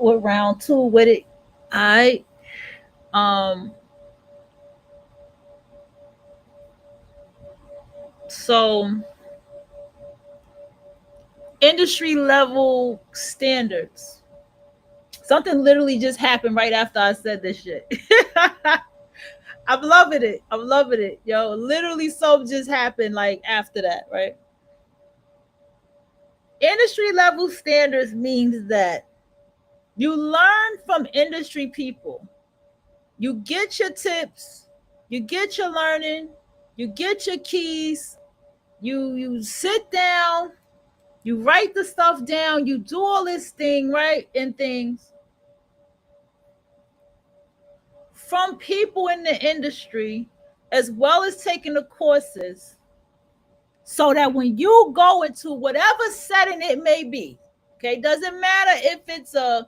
with round two with it. I um so industry level standards. Something literally just happened right after I said this shit. I'm loving it. I'm loving it. Yo, literally something just happened like after that, right? Industry level standards means that you learn from industry people. You get your tips, you get your learning, you get your keys, you sit down, you write the stuff down, you do all this thing, right? And things from people in the industry, as well as taking the courses, so that when you go into whatever setting it may be, okay, doesn't matter if it's a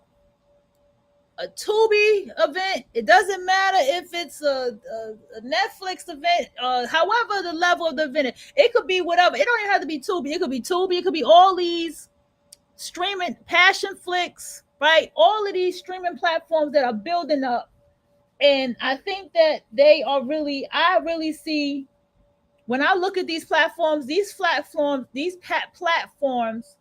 Tubi event. It doesn't matter if it's a Netflix event. However, the level of the event, it could be whatever. It don't even have to be Tubi. It could be Tubi. It could be all these streaming Passion Flicks, right? All of these streaming platforms that are building up, and I think that they are really. I really see when I look at these platforms. Platforms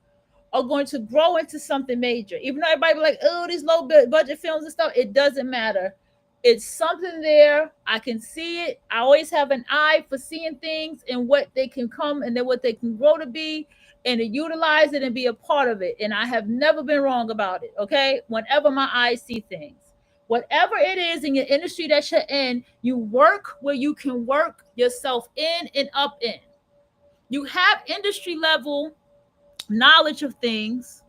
are going to grow into something major. Even though everybody be like, oh, these low budget films and stuff, it doesn't matter. It's something there. I can see it. I always have an eye for seeing things and what they can come and then what they can grow to be and to utilize it and be a part of it. And I have never been wrong about it. Okay. Whenever my eyes see things, whatever it is in your industry that you're in, you work where you can work yourself in and up in. You have industry level knowledge of things,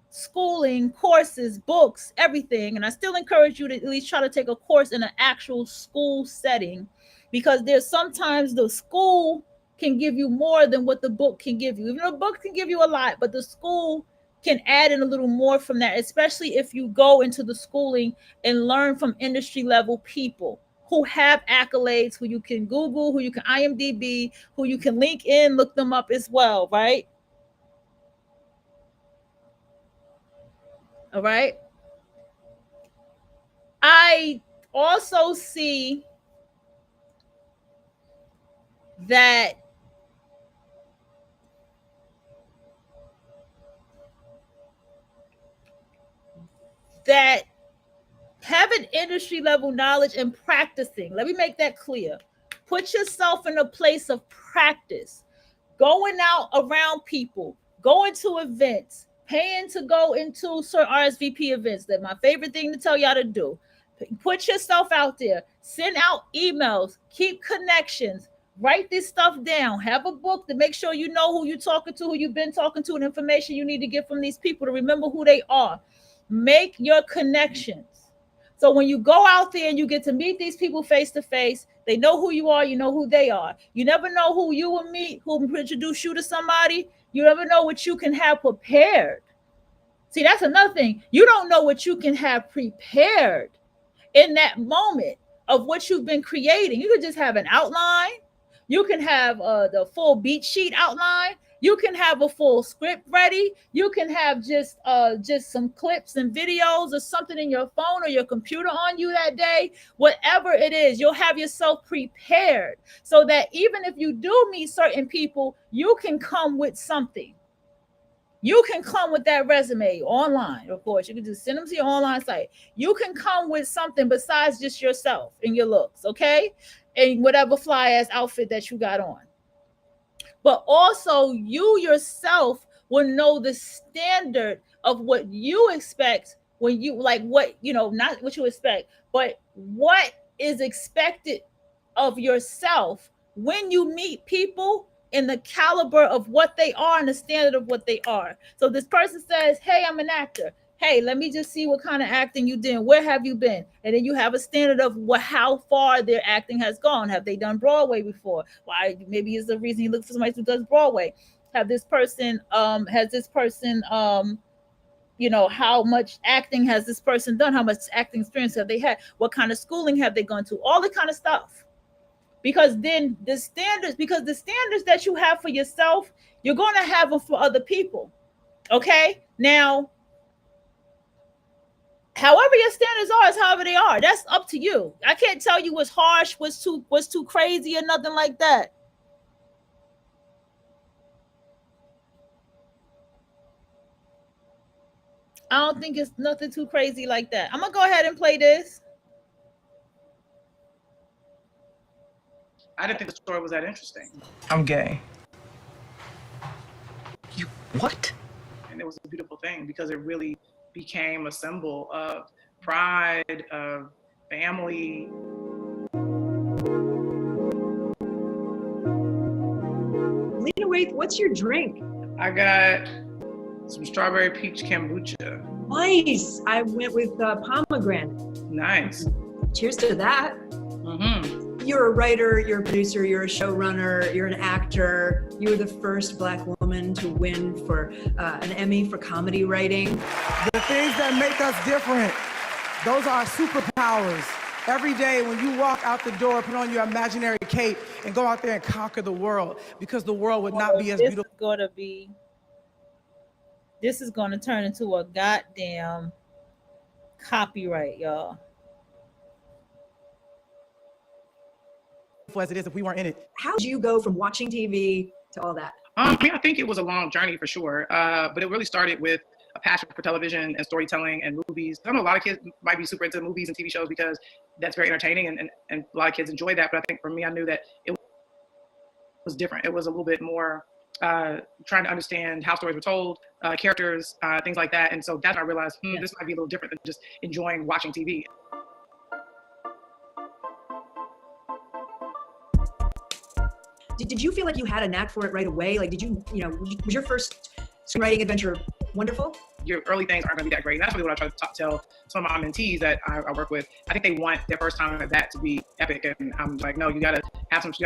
schooling, courses, books, everything. And I still encourage you to at least try to take a course in an actual school setting because there's sometimes the school can give you more than what the book can give you. Even though the book can give you a lot, but the school can add in a little more from that, especially if you go into the schooling and learn from industry level people who have accolades, who you can Google, who you can IMDb, who you can link in, look them up as well, right? All right. I also see that that having industry level knowledge and practicing. Let me make that clear. Put yourself in a place of practice, going out around people, going to events, paying to go into certain RSVP events. That's my favorite thing to tell y'all to do. Put yourself out there, send out emails, keep connections, write this stuff down, have a book to make sure you know who you're talking to, who you've been talking to, and information you need to get from these people to remember who they are. Make your connections. So when you go out there and you get to meet these people face to face, they know who you are, you know who they are. You never know who you will meet, who will introduce you to somebody. You never know what you can have prepared. See, that's another thing. You don't know what you can have prepared in that moment of what you've been creating. You could just have an outline. You can have the full beat sheet outline. You can have a full script ready. You can have just some clips and videos or something in your phone or your computer on you that day. Whatever it is, you'll have yourself prepared so that even if you do meet certain people, you can come with something. You can come with that resume online, of course. You can just send them to your online site. You can come with something besides just yourself and your looks, okay? And whatever fly ass outfit that you got on. But also, you yourself will know the standard of what you expect when you like what, not what you expect, but what is expected of yourself when you meet people in the caliber of what they are and the standard of what they are. So this person says, hey, I'm an actor. Hey, let me just see what kind of acting you did. Where have you been? And then you have a standard of how far their acting has gone. Have they done Broadway before? Why? Maybe it's the reason you look for somebody who does Broadway. Has this person how much acting has this person done? How much acting experience have they had? What kind of schooling have they gone to? All the kind of stuff. Because then the standards that you have for yourself, you're going to have them for other people. Okay? Now, however your standards are is however they are. That's up to you. I can't tell you what's harsh, what's too crazy, or nothing like that. I don't think it's nothing too crazy like that. I'm gonna go ahead and play this. I didn't think the story was that interesting. I'm gay. You what? And it was a beautiful thing because it really became a symbol of pride, of family. Lena Waithe, what's your drink? I got some strawberry peach kombucha. Nice. I went with pomegranate. Nice. Cheers to that. Mm-hmm. You're a writer, you're a producer, you're a showrunner, you're an actor. You were the first Black woman to win for an Emmy for comedy writing. The things that make us different, those are our superpowers. Every day when you walk out the door, put on your imaginary cape and go out there and conquer the world, because the world would not be as beautiful. This is going to turn into a goddamn copyright, y'all. As it is if we weren't in it. How did you go from watching TV to all that? I think it was a long journey for sure, but it really started with a passion for television and storytelling and movies. I know a lot of kids might be super into movies and TV shows because that's very entertaining and a lot of kids enjoy that. But I think for me, I knew that it was different. It was a little bit more trying to understand how stories were told, characters, things like that. And so that's when I realized this might be a little different than just enjoying watching TV. Did you feel like you had a knack for it right away? Like, did you was your first screenwriting adventure wonderful? Your early things aren't going to be that great. And that's really what I try to tell some of my mentees that I work with. I think they want their first time at that to be epic. And I'm like, no, you got to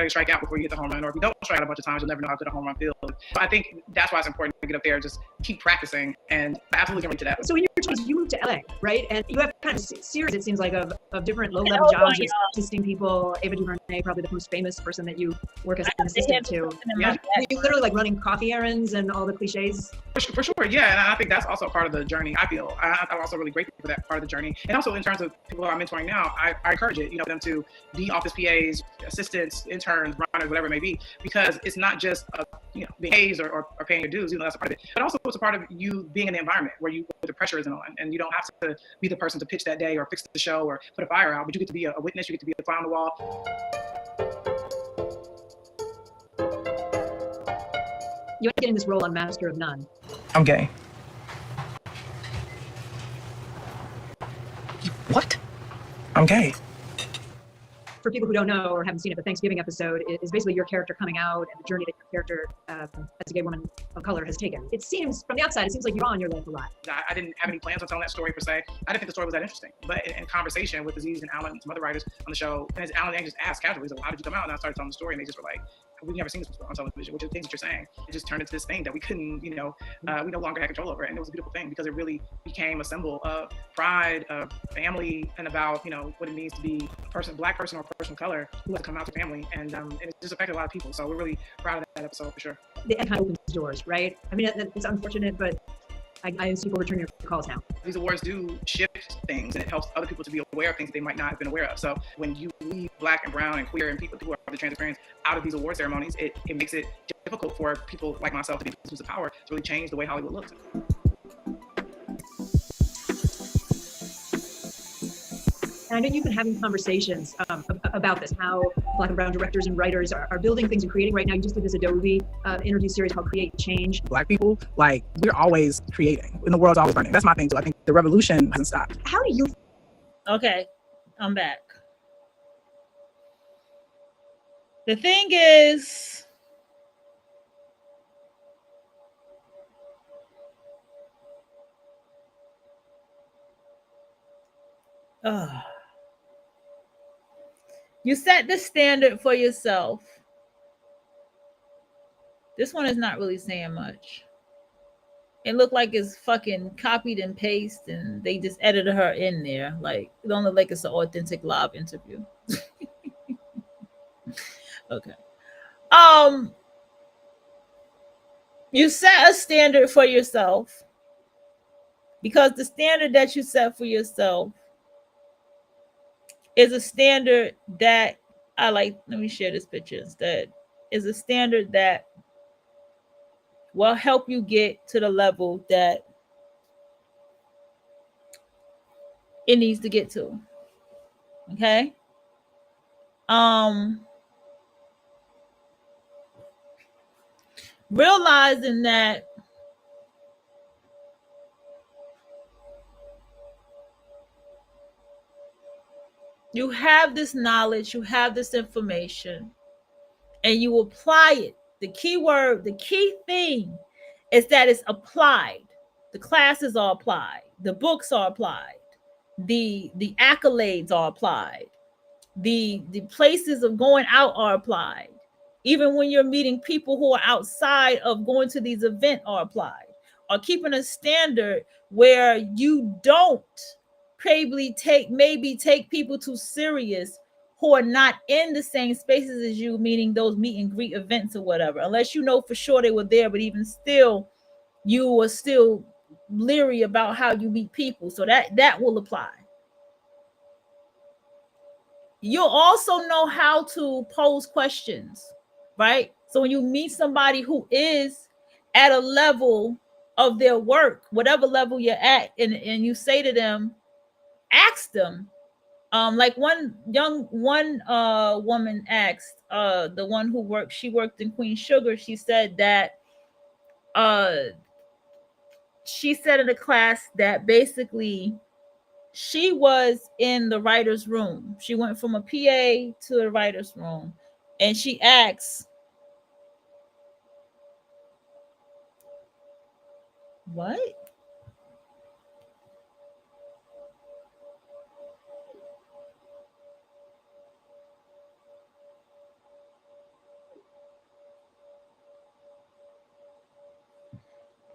strike out before you hit the home run. Or if you don't strike out a bunch of times, you'll never know how good a home run feels. So I think that's why it's important to get up there and just keep practicing. And I absolutely can relate to that. So in your 20s, you moved to LA, right? And you have kind of a series, it seems like, of different low-level jobs, just assisting people. Ava DuVernay, probably the most famous person that you work as an assistant to. Yeah. You literally like running coffee errands and all the cliches. For sure, yeah. And I think that's also part of the journey, I feel. I'm also really grateful for that part of the journey. And also in terms of people I'm mentoring now, I encourage it, them to be office PAs, assistants, interns, runners, whatever it may be, because it's not just being hazed or paying your dues, that's a part of it. But also it's a part of you being in the environment where the pressure isn't on, and you don't have to be the person to pitch that day or fix the show or put a fire out, but you get to be a witness, you get to be a fly on the wall. You end up getting this role on Master of None. I'm gay. You what? I'm gay. For people who don't know or haven't seen it, the Thanksgiving episode is basically your character coming out and the journey that your character as a gay woman of color has taken. It seems, from the outside, you're on your life a lot. I didn't have any plans on telling that story per se. I didn't think the story was that interesting. But in conversation with Aziz and Alan and some other writers on the show, and Alan just asked casually, he's like, how did you come out? And I started telling the story, and they just were like, we've never seen this before on television, which is the things that you're saying. It just turned into this thing that we couldn't, we no longer had control over. And it was a beautiful thing because it really became a symbol of pride, of family, and about, what it means to be a Black person or a person of color who has to come out to family. And it just affected a lot of people. So we're really proud of that episode for sure. It kind of opens doors, right? I mean, it's unfortunate, but I see people return your calls now. These awards do shift things, and it helps other people to be aware of things they might not have been aware of. So when you leave Black and brown and queer and people who are of the trans experience out of these award ceremonies, it makes it difficult for people like myself to be positions of power to really change the way Hollywood looks. And I know you've been having conversations about this, how Black and brown directors and writers are building things and creating right now. You just did this Adobe interview series called Create Change. Black people, we're always creating and the world's always learning. That's my thing too. I think the revolution hasn't stopped. How do you? Okay, I'm back. The thing is, you set the standard for yourself. This one is not really saying much. It looked like it's fucking copied and pasted, and they just edited her in there. Like, it don't look like it's an authentic live interview. Okay. You set a standard for yourself. because the standard that you set for yourself is a standard that I like. Let me share this picture instead. Is a standard that will help you get to the level that it needs to get to. Okay. Realizing that you have this knowledge, you have this information, and you apply it. The key word, the key thing is that it's applied. The classes are applied, the books are applied, the accolades are applied, the places of going out are applied. Even when you're meeting people who are outside of going to these events are applied, or keeping a standard where you don't maybe take people too serious who are not in the same spaces as you, meaning those meet and greet events or whatever, unless you know for sure they were there, but even still, you are still leery about how you meet people. So that will apply. You'll also know how to pose questions, right? So when you meet somebody who is at a level of their work, whatever level you're at, and you say to them, ask them. Like one woman asked, the one who she worked in Queen Sugar, she said that she said in a class that basically she was in the writer's room. She went from a PA to the writer's room, and she asks, what?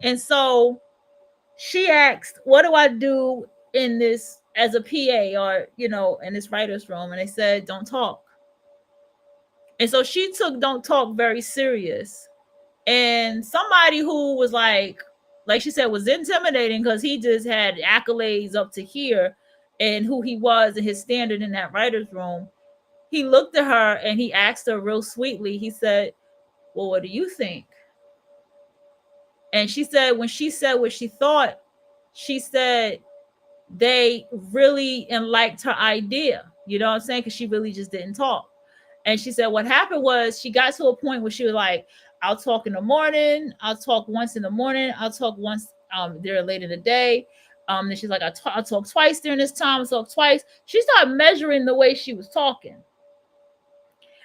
And so she asked, what do I do in this as a PA, or, in this writer's room? And they said, don't talk. And so she took don't talk very serious. And somebody who was like she said, was intimidating because he just had accolades up to here and who he was and his standard in that writer's room. He looked at her and he asked her real sweetly. He said, well, what do you think? And she said, when she said what she thought, she said they really liked her idea. You know what I'm saying? Because she really just didn't talk. And she said what happened was she got to a point where she was like, I'll talk in the morning. I'll talk once in the morning. I'll talk once there late in the day. Then she's like, I'll talk twice during this time. I'll talk twice. She started measuring the way she was talking.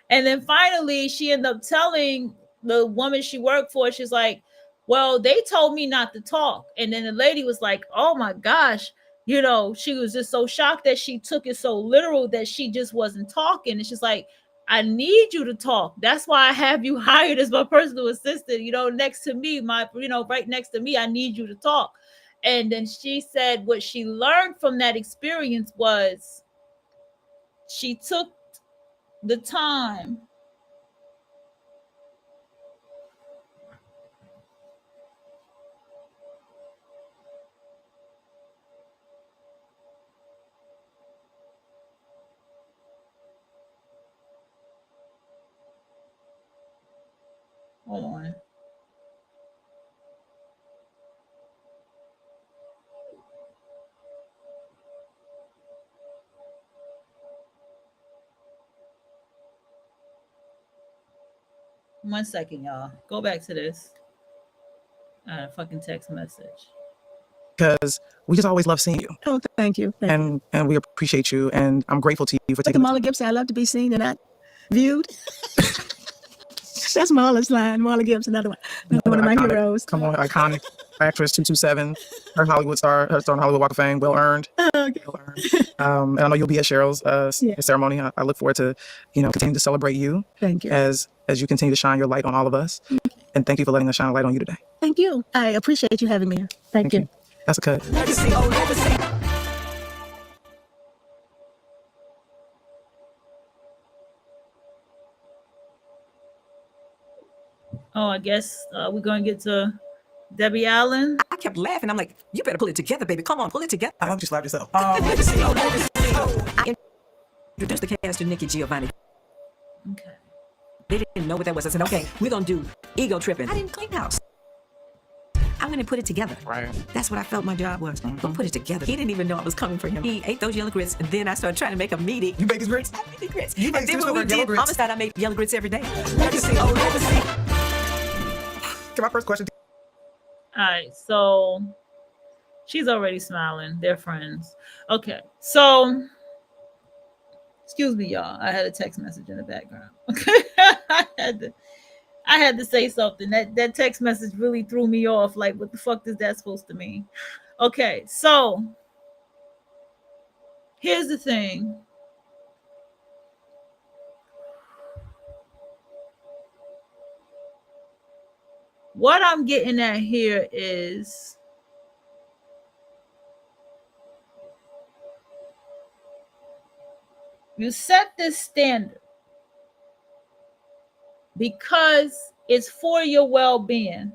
And then finally, she ended up telling the woman she worked for, she's like, well, they told me not to talk. And then the lady was like, oh my gosh, she was just so shocked that she took it so literal that she just wasn't talking. And she's like, I need you to talk. That's why I have you hired as my personal assistant, next to me, right next to me. I need you to talk. And then she said what she learned from that experience was she took the time hold on. One second, y'all. Go back to this. Fucking text message. Because we just always love seeing you. Oh, thank you. And we appreciate you. And I'm grateful to you for Look at taking Marla Gibson. I love to be seen and not viewed. That's Marla's line. Marla Gibson, another one of my heroes. Come on, iconic actress 227, her Hollywood star, her star on Hollywood Walk of Fame, well earned. Okay. Well earned. And I know you'll be at Cheryl's ceremony. I look forward to, continue to celebrate you. Thank you. As you continue to shine your light on all of us. And thank you for letting us shine a light on you today. Thank you. I appreciate you having me here. Thank you. That's a cut. Oh, I guess we're going to get to Debbie Allen. I kept laughing. I'm like, you better pull it together, baby. Come on, pull it together. I hope you slapped yourself. I introduced the cast to Nikki Giovanni. Okay. They didn't know what that was. I said, okay, we're going to do ego tripping. I didn't clean house. I went and put it together. Right. That's what I felt my job was. Go put it together. He didn't even know I was coming for him. He ate those yellow grits, and then I started trying to make a meaty. You make his grits? I made the grits. You make and then Cisco when we yellow did grits? Homicide, I made yellow grits every day. Legacy, oh, legacy. Okay, my first question. All right, so she's already smiling. They're friends. Okay, so excuse me, y'all. I had a text message in the background. Okay, I had to say something. That text message really threw me off. Like, what the fuck is that supposed to mean? Okay, so here's the thing. What I'm getting at here is you set this standard because it's for your well-being.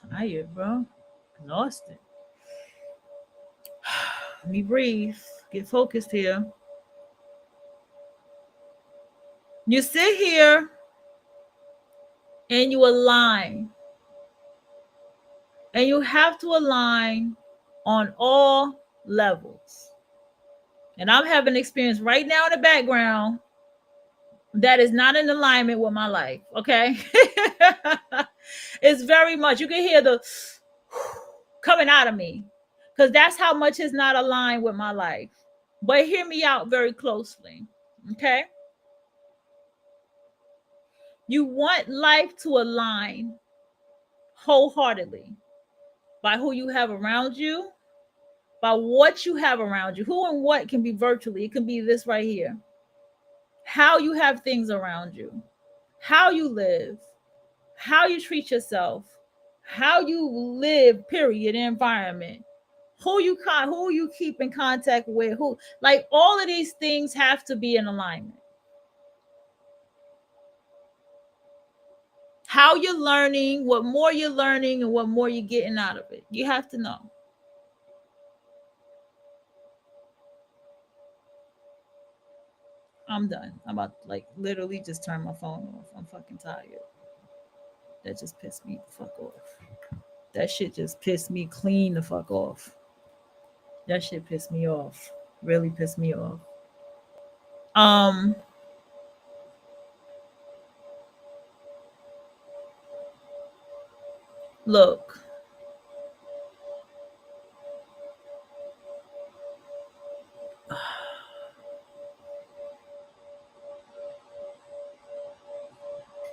Tired, bro. Exhausted. Let me breathe. Get focused here. You sit here and you align. And you have to align on all levels. And I'm having experience right now in the background that is not in alignment with my life. Okay. It's very much, you can hear the coming out of me because that's how much is not aligned with my life. But hear me out very closely. Okay. You want life to align wholeheartedly by who you have around you, by what you have around you. Who and what can be virtually. It can be this right here. How you have things around you, how you live, how you treat yourself, how you live, period, environment, who you keep in contact with, who, like, all of these things have to be in alignment. How you're learning, what more you're learning, and what more you're getting out of it. You have to know. I'm done. I'm about to, like, literally just turn my phone off. I'm fucking tired. That just pissed me the fuck off. That shit just pissed me clean the fuck off. That shit pissed me off. Really pissed me off. Look.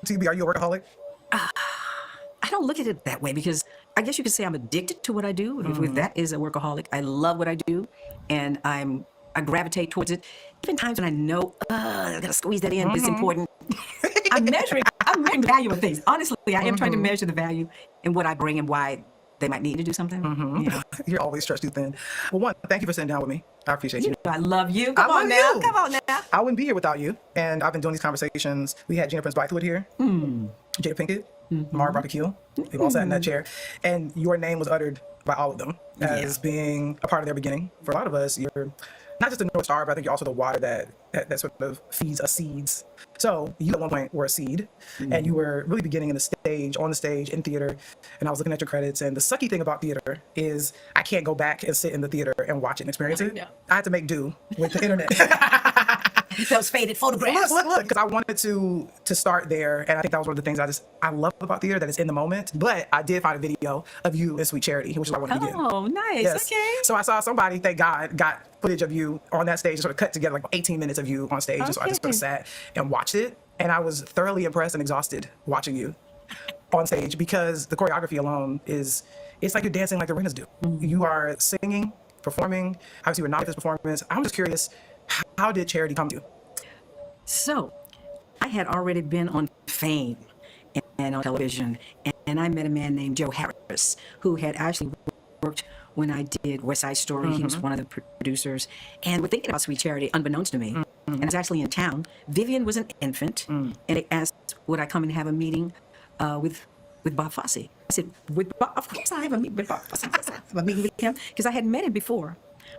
TB, are you a workaholic? I don't look at it that way because I guess you could say I'm addicted to what I do. If that is a workaholic, I love what I do, and I gravitate towards it. Even times when I know I gotta squeeze that in, it's important. I'm measuring the value of things. Honestly, I am trying to measure the value in what I bring and why they might need to do something. Yeah. You're always stretched too thin. Well, one, thank you for sitting down with me. I appreciate you. I love you. I Come on love now. you. Come on now. I wouldn't be here without you. And I've been doing these conversations. We had Gina Prince Bythewood here, Jada Pinkett, Mara Barbeque. We've all sat in that chair. And your name was uttered by all of them as being a part of their beginning. For a lot of us, you're not just the North Star, but I think you're also the water that sort of feeds us seeds. So you at one point were a seed, and you were really beginning on the stage, in theater. And I was looking at your credits, and the sucky thing about theater is I can't go back and sit in the theater and watch it and experience it. I had to make do with the internet. those faded photographs. Look, because I wanted to start there, and I think that was one of the things I love about theater, that it's in the moment. But I did find a video of you and Sweet Charity, which is what I wanted to get. Oh, nice. Yes. Okay. So I saw somebody, thank God, got footage of you on that stage, sort of cut together like 18 minutes of you on stage. And so I just sort of sat and watched it, and I was thoroughly impressed and exhausted watching you on stage, because the choreography alone it's like you're dancing like the arenas do. You are singing, performing. Obviously, we're not at this performance. I'm just curious, how did Charity come to you? So, I had already been on Fame and on television, and I met a man named Joe Harris, who had actually worked when I did West Side Story. He was one of the producers, and we're thinking about Sweet Charity, unbeknownst to me. And I was actually in town. Vivian was an infant, and they asked, would I come and have a meeting with Bob Fosse? I said, with Bob? Of course I have a meeting with Bob Fosse. Of course I have a meeting with him, because I had met him before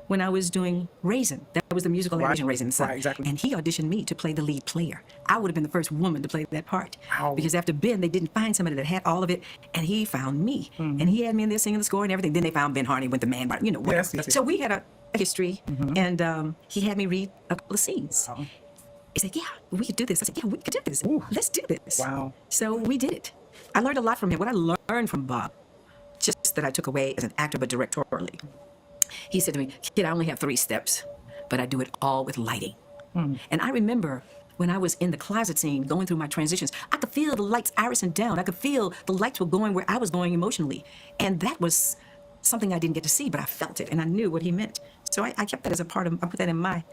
when I was doing Raisin. That was the musical animation Raisin. Right, exactly. And he auditioned me to play the lead player. I would have been the first woman to play that part. Wow. Because after Ben, they didn't find somebody that had all of it, and he found me. And he had me in there singing the score and everything. Then they found Ben Harney, went to Man, you know, whatever. Yes. So we had a history, and he had me read a couple of scenes. He said, yeah, we could do this. I said, yeah, we could do this. Let's do this. Wow. So we did it. I learned a lot from him. What I learned from Bob, just that I took away as an actor, but directorially. He said to me, kid, I only have 3 steps, but I do it all with lighting. And I remember when I was in the closet scene, going through my transitions, I could feel the lights irising down. I could feel the lights were going where I was going emotionally. And that was something I didn't get to see, but I felt it, and I knew what he meant. So I kept that as a part of, I put that in my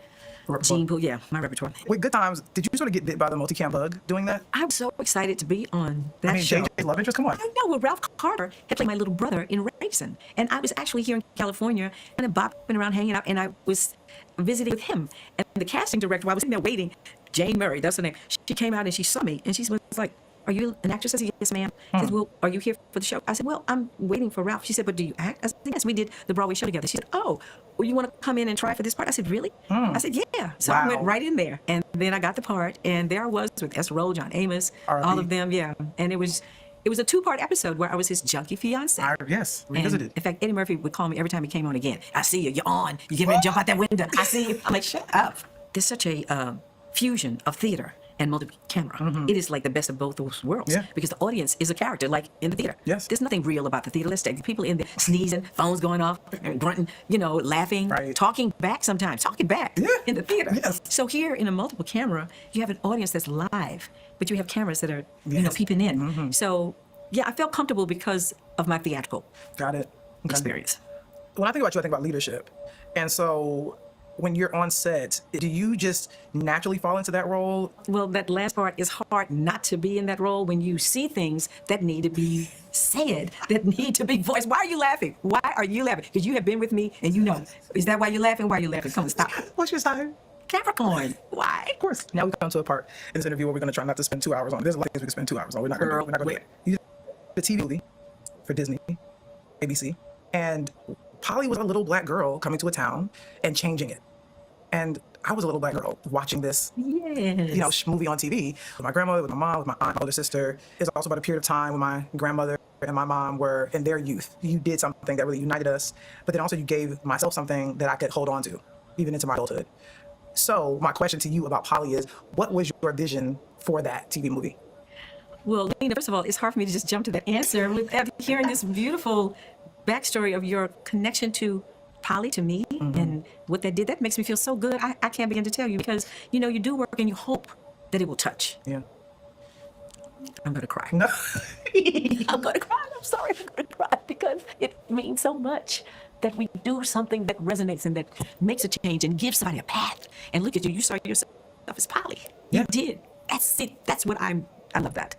gene pool, my repertoire. With Good Times, did you sort of get bit by the multicam bug doing that? I'm so excited to be on that show. JJ's love interest, come on. I know. Well, Ralph Carter had played my little brother in Raisin. And I was actually here in California and bopping around hanging out, and I was visiting with him. And the casting director, while I was sitting there waiting, Jane Murray, that's her name, she came out and she saw me, and she was like, are you an actress? I said, yes, ma'am. She said, well, are you here for the show? I said, well, I'm waiting for Ralph. She said, but do you act? I said, yes, we did the Broadway show together. She said, oh, well, you want to come in and try for this part? I said, really? I said, yeah. So I went right in there, and then I got the part, and there I was with Esther Roll, John Amos, all of them, and it was a 2-part episode where I was his junkie fiance. Yes, And revisited. in fact, Eddie Murphy would call me every time he came on again. I see you. You're on. You get ready to jump out that window. I see you. I'm like, shut up. There's such a fusion of theater and multi-camera. It is like the best of both those worlds, because the audience is a character, like in the theater. Yes. There's nothing real about the theater. Let's take people in there sneezing, phones going off, and grunting, laughing, talking back sometimes, in the theater. Yes. So here in a multiple camera, you have an audience that's live, but you have cameras that are, peeping in. So I felt comfortable because of my theatrical Got it. Okay. experience. When I think about you, I think about leadership. And so when you're on set, do you just naturally fall into that role? Well, that last part is hard not to be in that role when you see things that need to be said, that need to be voiced. Why are you laughing? Why are you laughing? Because you have been with me and you know. Is that why you're laughing? Why are you laughing? Come on, stop. What's your sign? Capricorn. Why? Of course. Now we come to a part in this interview where we're going to try not to spend 2 hours on it. There's a lot of things we can spend 2 hours on. We're not going to do it. You did a TV movie for Disney, ABC, and Polly was a little black girl coming to a town and changing it. And I was a little black girl watching this, Yes. movie on TV with my grandmother, with my mom, with my aunt, my older sister. It's also about a period of time when my grandmother and my mom were in their youth. You did something that really united us, but then also you gave myself something that I could hold on to, even into my adulthood. So my question to you about Polly is, what was your vision for that TV movie? Well, Lena, first of all, it's hard for me to just jump to that answer without hearing this beautiful backstory of your connection to Polly, to me, and what that did. That makes me feel so good. I can't begin to tell you, because, you do work and you hope that it will touch. Yeah. I'm going to cry. No. I'm going to cry. I'm sorry. I'm going to cry because it means so much that we do something that resonates and that makes a change and gives somebody a path. And look at you. You saw yourself as Polly. Yeah. You did. That's it. That's what I love that.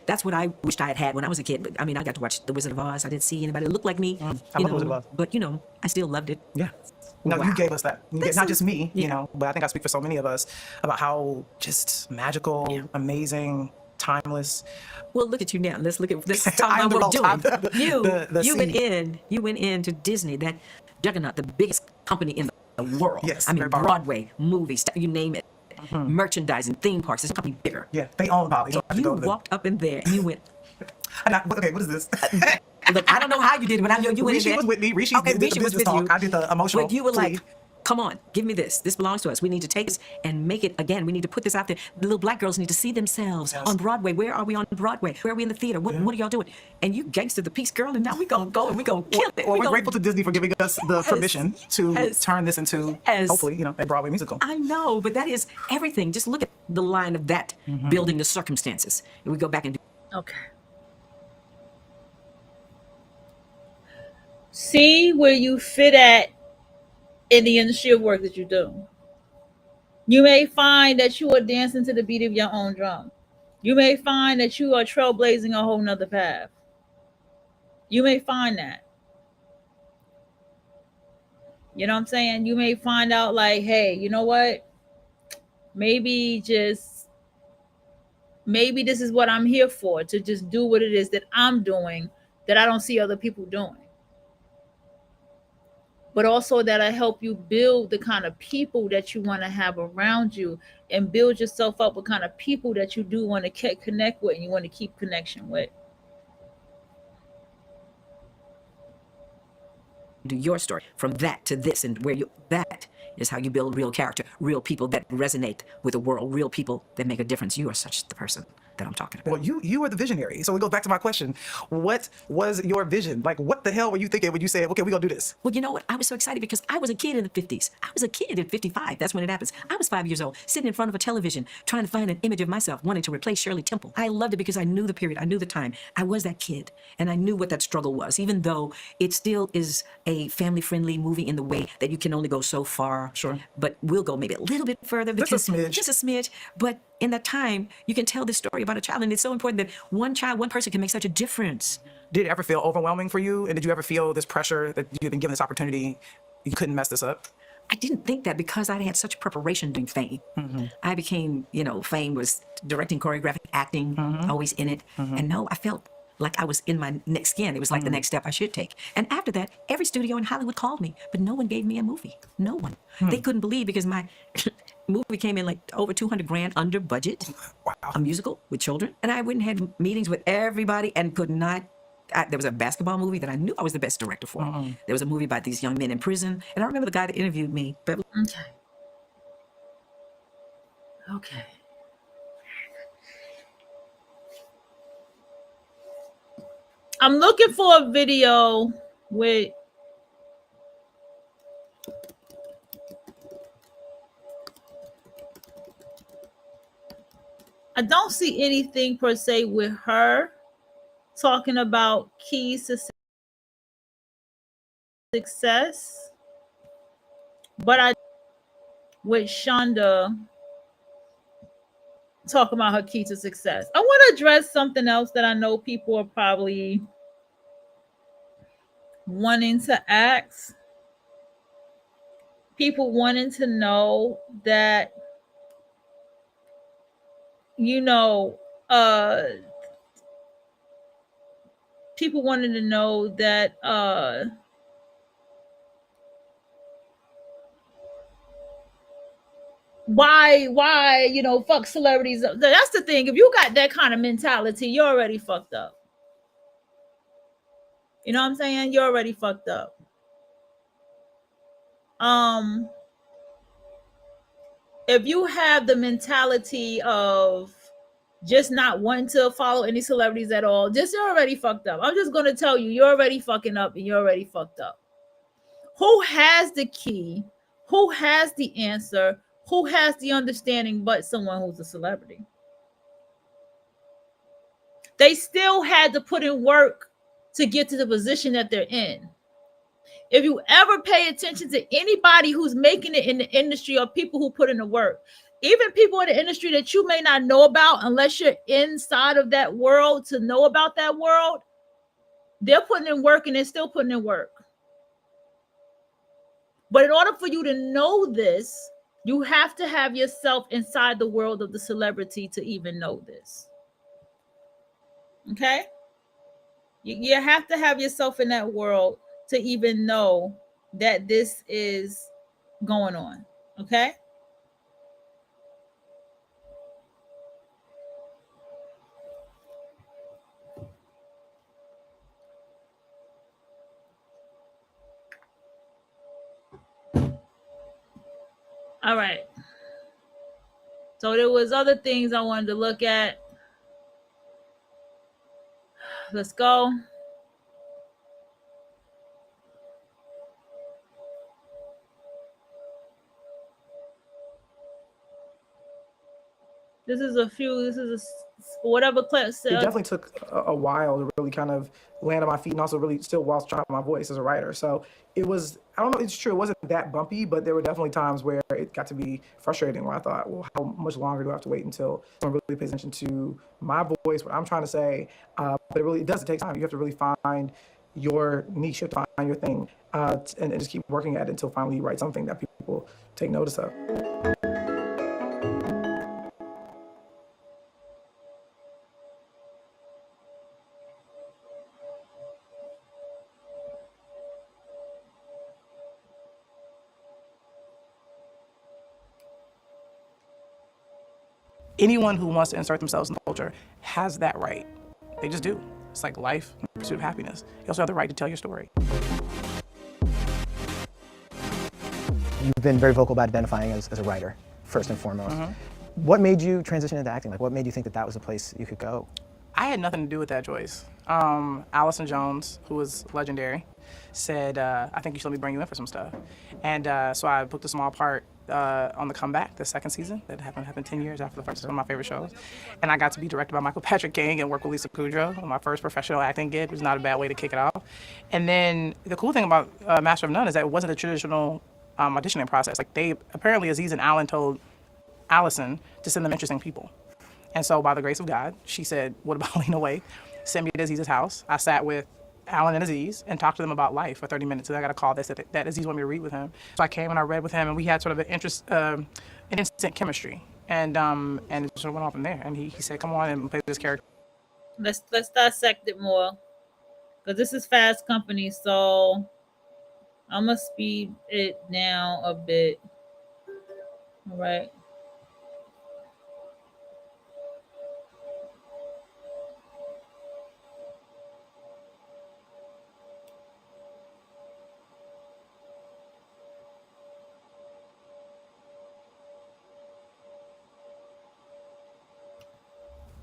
That's what I wished I had had when I was a kid. But I mean, I got to watch The Wizard of Oz. I didn't see anybody that looked like me. I love The Wizard of Oz. But, I still loved it. Yeah. No, Wow. you gave us that. That's Not so- just me, yeah. but I think I speak for so many of us about how just magical, amazing, timeless. Well, look at you now. Let's I talk am about the what we're wrong doing. time. The You went into Disney, that juggernaut, the biggest company in the world. Yes, I mean, very powerful. Broadway, movies, you name it. Merchandising, theme parks, this company bigger. Yeah, they own Polly. So I have to You go to them. walked up in there and you went, Okay, what is this? look, I don't know how you did it, but I know you went in Rishi there. was with me. Rishi Okay, did the Rishi was business with you. talk. I did the emotional But you were like, plea. Come on, give me this. This belongs to us. We need to take this and make it again. We need to put this out there. The little black girls need to see themselves on Broadway. Where are we on Broadway? Where are we in the theater? What are y'all doing? And you gangster the peace girl, and now we gonna go and we gonna kill it. Well, we're gonna- grateful to Disney for giving us the permission to Yes. turn this into, Yes. hopefully, a Broadway musical. I know, but that is everything. Just look at the line of that building the circumstances. And we go back and do. Okay. See where you fit at in the industry of work that you do. You may find that you are dancing to the beat of your own drum. You may find that you are trailblazing a whole nother path. You may find that. You know what I'm saying? You may find out like, hey, you know what? Maybe this is what I'm here for, to just do what it is that I'm doing that I don't see other people doing. But also that I help you build the kind of people that you want to have around you and build yourself up with kind of people that you do want to connect with and you want to keep connection with. Do your story from that to this, and where you that is how you build real character, real people that resonate with the world, real people that make a difference. You are such the person that I'm talking about. Well, you are the visionary. So it goes back to my question. What was your vision? Like, what the hell were you thinking when you said, okay, we're going to do this? Well, you know what? I was so excited because I was a kid in the 50s. I was a kid in 55. That's when it happens. I was 5 years old, sitting in front of a television, trying to find an image of myself, wanting to replace Shirley Temple. I loved it because I knew the period. I knew the time. I was that kid, and I knew what that struggle was, even though it still is a family-friendly movie in the way that you can only go so far. Sure. But we'll go maybe a little bit further. Just a smidge. Just a smidge. But in that time, you can tell this story about a child, and it's so important that one child, one person can make such a difference. Did it ever feel overwhelming for you? And did you ever feel this pressure that you've been given this opportunity, you couldn't mess this up? I didn't think that because I had such preparation doing Fame. I became, Fame was directing, choreographing, acting, always in it. And no, I felt like I was in my next skin. It was like the next step I should take. And after that, every studio in Hollywood called me, but no one gave me a movie. No one. They couldn't believe because my movie came in like over 200 grand under budget. Wow. A musical with children. And I went and had meetings with everybody and could not. There was a basketball movie that I knew I was the best director for. There was a movie about these young men in prison. And I remember the guy that interviewed me. Okay. Okay. I'm looking for a video with I don't see anything per se with her talking about keys to success, but I with Shonda talking about her key to success. I want to address something else that I know people are probably wanting to ask. People wanting to know that, people wanted to know that why fuck celebrities. That's the thing. If you got that kind of mentality, you're already fucked up. You know what I'm saying? You're already fucked up. If you have the mentality of just not wanting to follow any celebrities at all, you're already fucked up. I'm just going to tell you, you're already fucking up and you're already fucked up. Who has the key? Who has the answer? Who has the understanding but someone who's a celebrity? They still had to put in work to get to the position that they're in. If you ever pay attention to anybody who's making it in the industry or people who put in the work, even people in the industry that you may not know about unless you're inside of that world to know about that world, they're putting in work and they're still putting in work. But in order for you to know this, you have to have yourself inside the world of the celebrity to even know this. Okay? You have to have yourself in that world to even know that this is going on. Okay? All right. So there was other things I wanted to look at. Let's go. This is whatever class. It definitely took a while to really kind of land on my feet and also really still whilst trying my voice as a writer. So it was, I don't know, it's true, it wasn't that bumpy, but there were definitely times where it got to be frustrating where I thought, well, how much longer do I have to wait until someone really pays attention to my voice, what I'm trying to say? But it does take time. You have to really find your niche, you have to find your thing, and just keep working at it until finally you write something that people take notice of. Anyone who wants to insert themselves in the culture has that right. They just do. It's like life and pursuit of happiness. You also have the right to tell your story. You've been very vocal about identifying as a writer, first and foremost. What made you transition into acting? Like, what made you think that that was a place you could go? I had nothing to do with that choice. Allison Jones, who was legendary, said, I think you should let me bring you in for some stuff. And so I booked a small part on The Comeback, the second season that happened 10 years after the first. It's one of my favorite shows. And I got to be directed by Michael Patrick King and work with Lisa Kudrow on my first professional acting gig, which was not a bad way to kick it off. And then the cool thing about Master of None is that it wasn't a traditional auditioning process. Like apparently Aziz and Alan told Allison to send them interesting people. And so by the grace of God, she said, what about Lena Waithe? Send me to Aziz's house. I sat with Alan and Aziz and talked to them about life for 30 minutes. And I got a call that said that Aziz wanted me to read with him. So I came and I read with him, and we had sort of an instant chemistry. And it sort of went on from there. And he said, come on and play this character. Let's dissect it more, because this is Fast Company, so I'm gonna speed it down a bit. All right.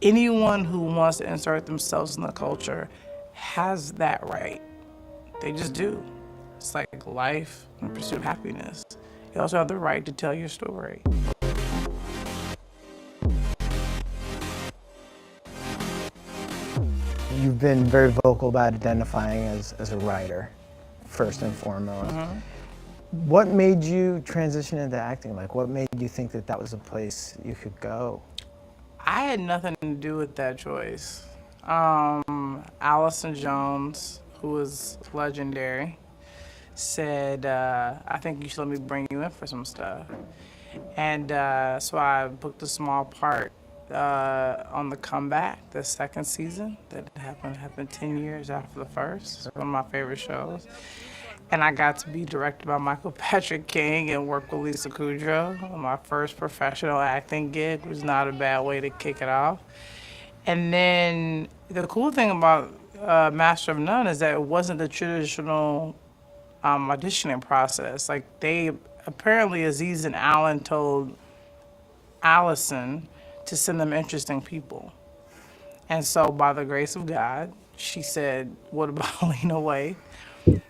Anyone who wants to insert themselves in the culture has that right. They just do. It's like life and pursuit of happiness. You also have the right to tell your story. You've been very vocal about identifying as a writer, first and foremost. What made you transition into acting? Like, what made you think that that was a place you could go? I had nothing to do with that choice. Allison Jones, who was legendary, said, I think you should let me bring you in for some stuff. And so I booked a small part on The Comeback, the second season that happened 10 years after the first. It's one of my favorite shows. And I got to be directed by Michael Patrick King and work with Lisa Kudrow on my first professional acting gig, which was not a bad way to kick it off. And then the cool thing about Master of None is that it wasn't the traditional auditioning process. Like apparently Aziz and Alan told Allison to send them interesting people. And so by the grace of God, she said, what about Lena Waithe?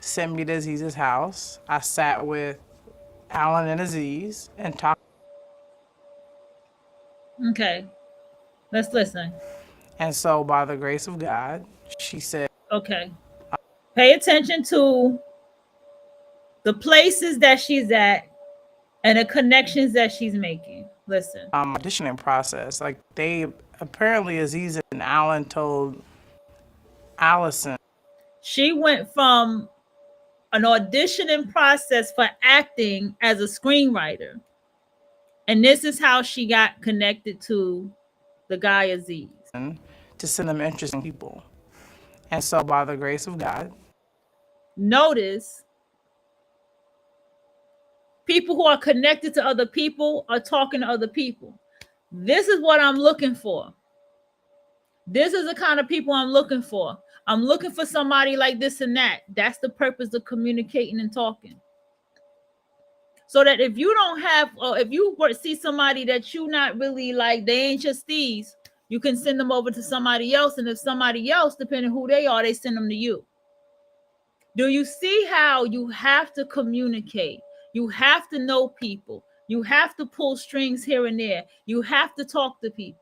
Sent me to Aziz's house. I sat with Alan and Aziz and talked. Okay, let's listen. And so by the grace of God, she said, okay, pay attention to the places that she's at and the connections that she's making. Listen. Auditioning process. Like apparently Aziz and Alan told Allison. She went from an auditioning process for acting as a screenwriter. And this is how she got connected to the guy Aziz. To send them interesting people. And so by the grace of God. Notice people who are connected to other people are talking to other people. This is what I'm looking for. This is the kind of people I'm looking for. I'm looking for somebody like this and that. That's the purpose of communicating and talking. So that if you don't have, or if you see somebody that you not really like, they ain't your steez, you can send them over to somebody else. And if somebody else, depending who they are, they send them to you. Do you see how you have to communicate? You have to know people. You have to pull strings here and there. You have to talk to people.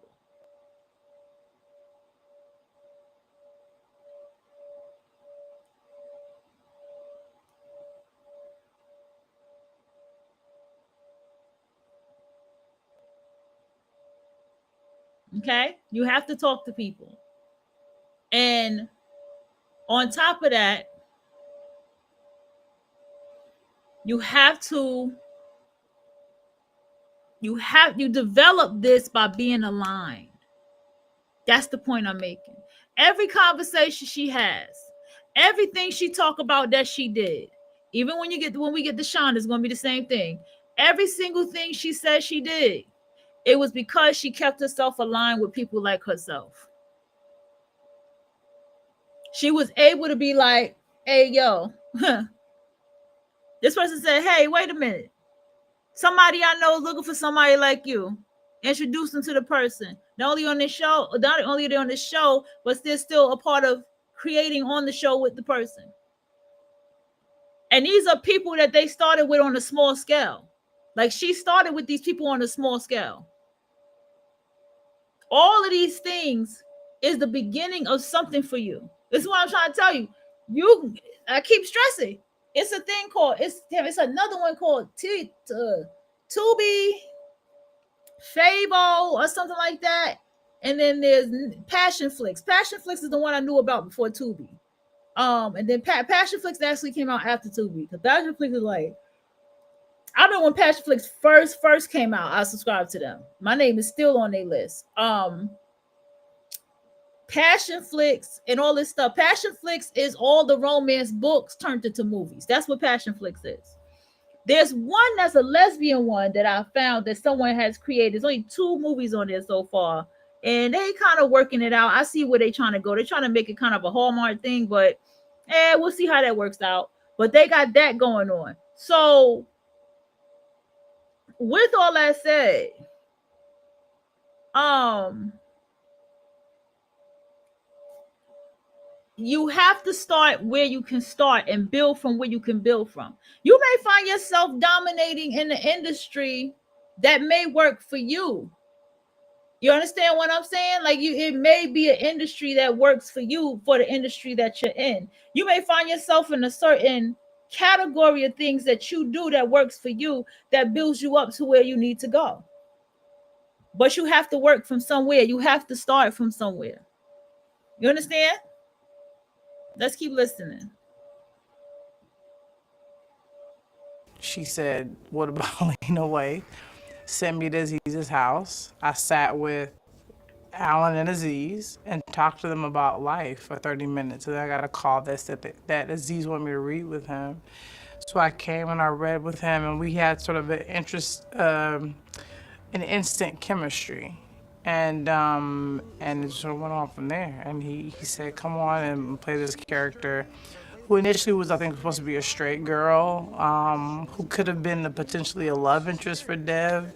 Okay? You have to talk to people. And on top of that, you develop this by being aligned. That's the point I'm making. Every conversation she has, everything she talk about that she did, even when we get to Shonda, it's going to be the same thing. Every single thing she said she did, it was because she kept herself aligned with people like herself. She was able to be like, hey, yo, this person said, hey, wait a minute. Somebody I know is looking for somebody like you. Introduce them to the person. Not only on this show, but they're still a part of creating on the show with the person. And these are people that they started with on a small scale. Like she started with these people on a small scale. All of these things is the beginning of something for you. This is what I'm trying to tell you. I keep stressing. It's a thing called, it's another one called Tubi, Fable, or something like that. And then there's Passionflix. Passionflix is the one I knew about before Tubi. And then Passionflix actually came out after Tubi. Because Passionflix is like, I remember when Passionflix first came out, I subscribed to them. My name is still on their list. Passionflix and all this stuff. Passionflix is all the romance books turned into movies. That's what Passionflix is. There's one that's a lesbian one that I found that someone has created. There's only 2 movies on there so far. And they kind of working it out. I see where they're trying to go. They're trying to make it kind of a Hallmark thing, but we'll see how that works out. But they got that going on. So with all that said, you have to start where you can start and build from where you can build from. You may find yourself dominating in the industry that may work for you. You understand what I'm saying? Like it may be an industry that works for you for the industry that you're in. You may find yourself in a certain category of things that you do that works for you, that builds you up to where you need to go. But you have to work from somewhere. You have to start from somewhere. You understand? Let's keep listening. She said, what about Lena Waithe? Sent me to Aziz's house. I sat with Alan and Aziz and talked to them about life for 30 minutes. And I got a call that said that Aziz wanted me to read with him. So I came and I read with him, and we had sort of an instant chemistry. And it sort of went on from there. And he said, come on and play this character who initially was, I think, supposed to be a straight girl, who could have been potentially a love interest for Dev.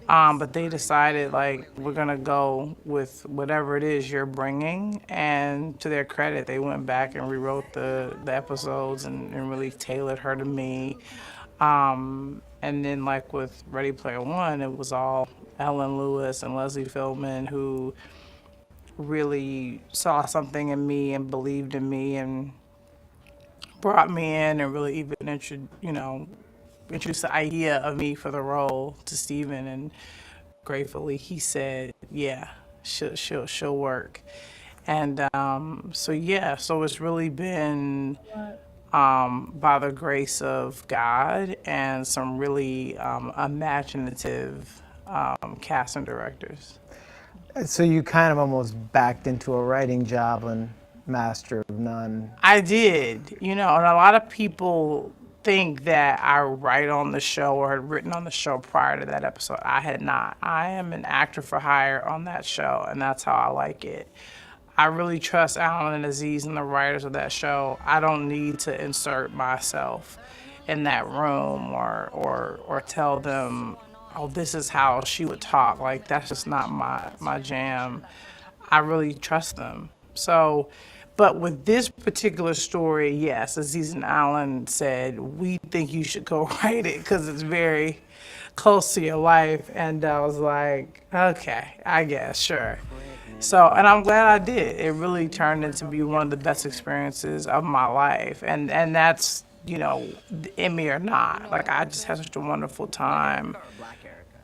But they decided, like, we're going to go with whatever it is you're bringing. And to their credit, they went back and rewrote the episodes and really tailored her to me. And then, like, with Ready Player One, it was all Ellen Lewis and Leslie Fieldman who really saw something in me and believed in me and brought me in and really even introduced the idea of me for the role to Steven, and gratefully he said, yeah, she'll work. And so it's really been by the grace of God and some really imaginative casting directors. So you kind of almost backed into a writing job on Master of None. I did, and a lot of people think that I write on the show or had written on the show prior to that episode. I had not. I am an actor for hire on that show, and that's how I like it. I really trust Alan and Aziz and the writers of that show. I don't need to insert myself. in that room or tell them, oh, this is how she would talk. Like, that's just not my jam. I really trust them. So, but with this particular story, yes, Aziz and Alan said, we think you should go write it because it's very close to your life. And I was like, okay, I guess, sure. So, and I'm glad I did. It really turned into be one of the best experiences of my life. And that's, you know, Emmy or not. Like, I just had such a wonderful time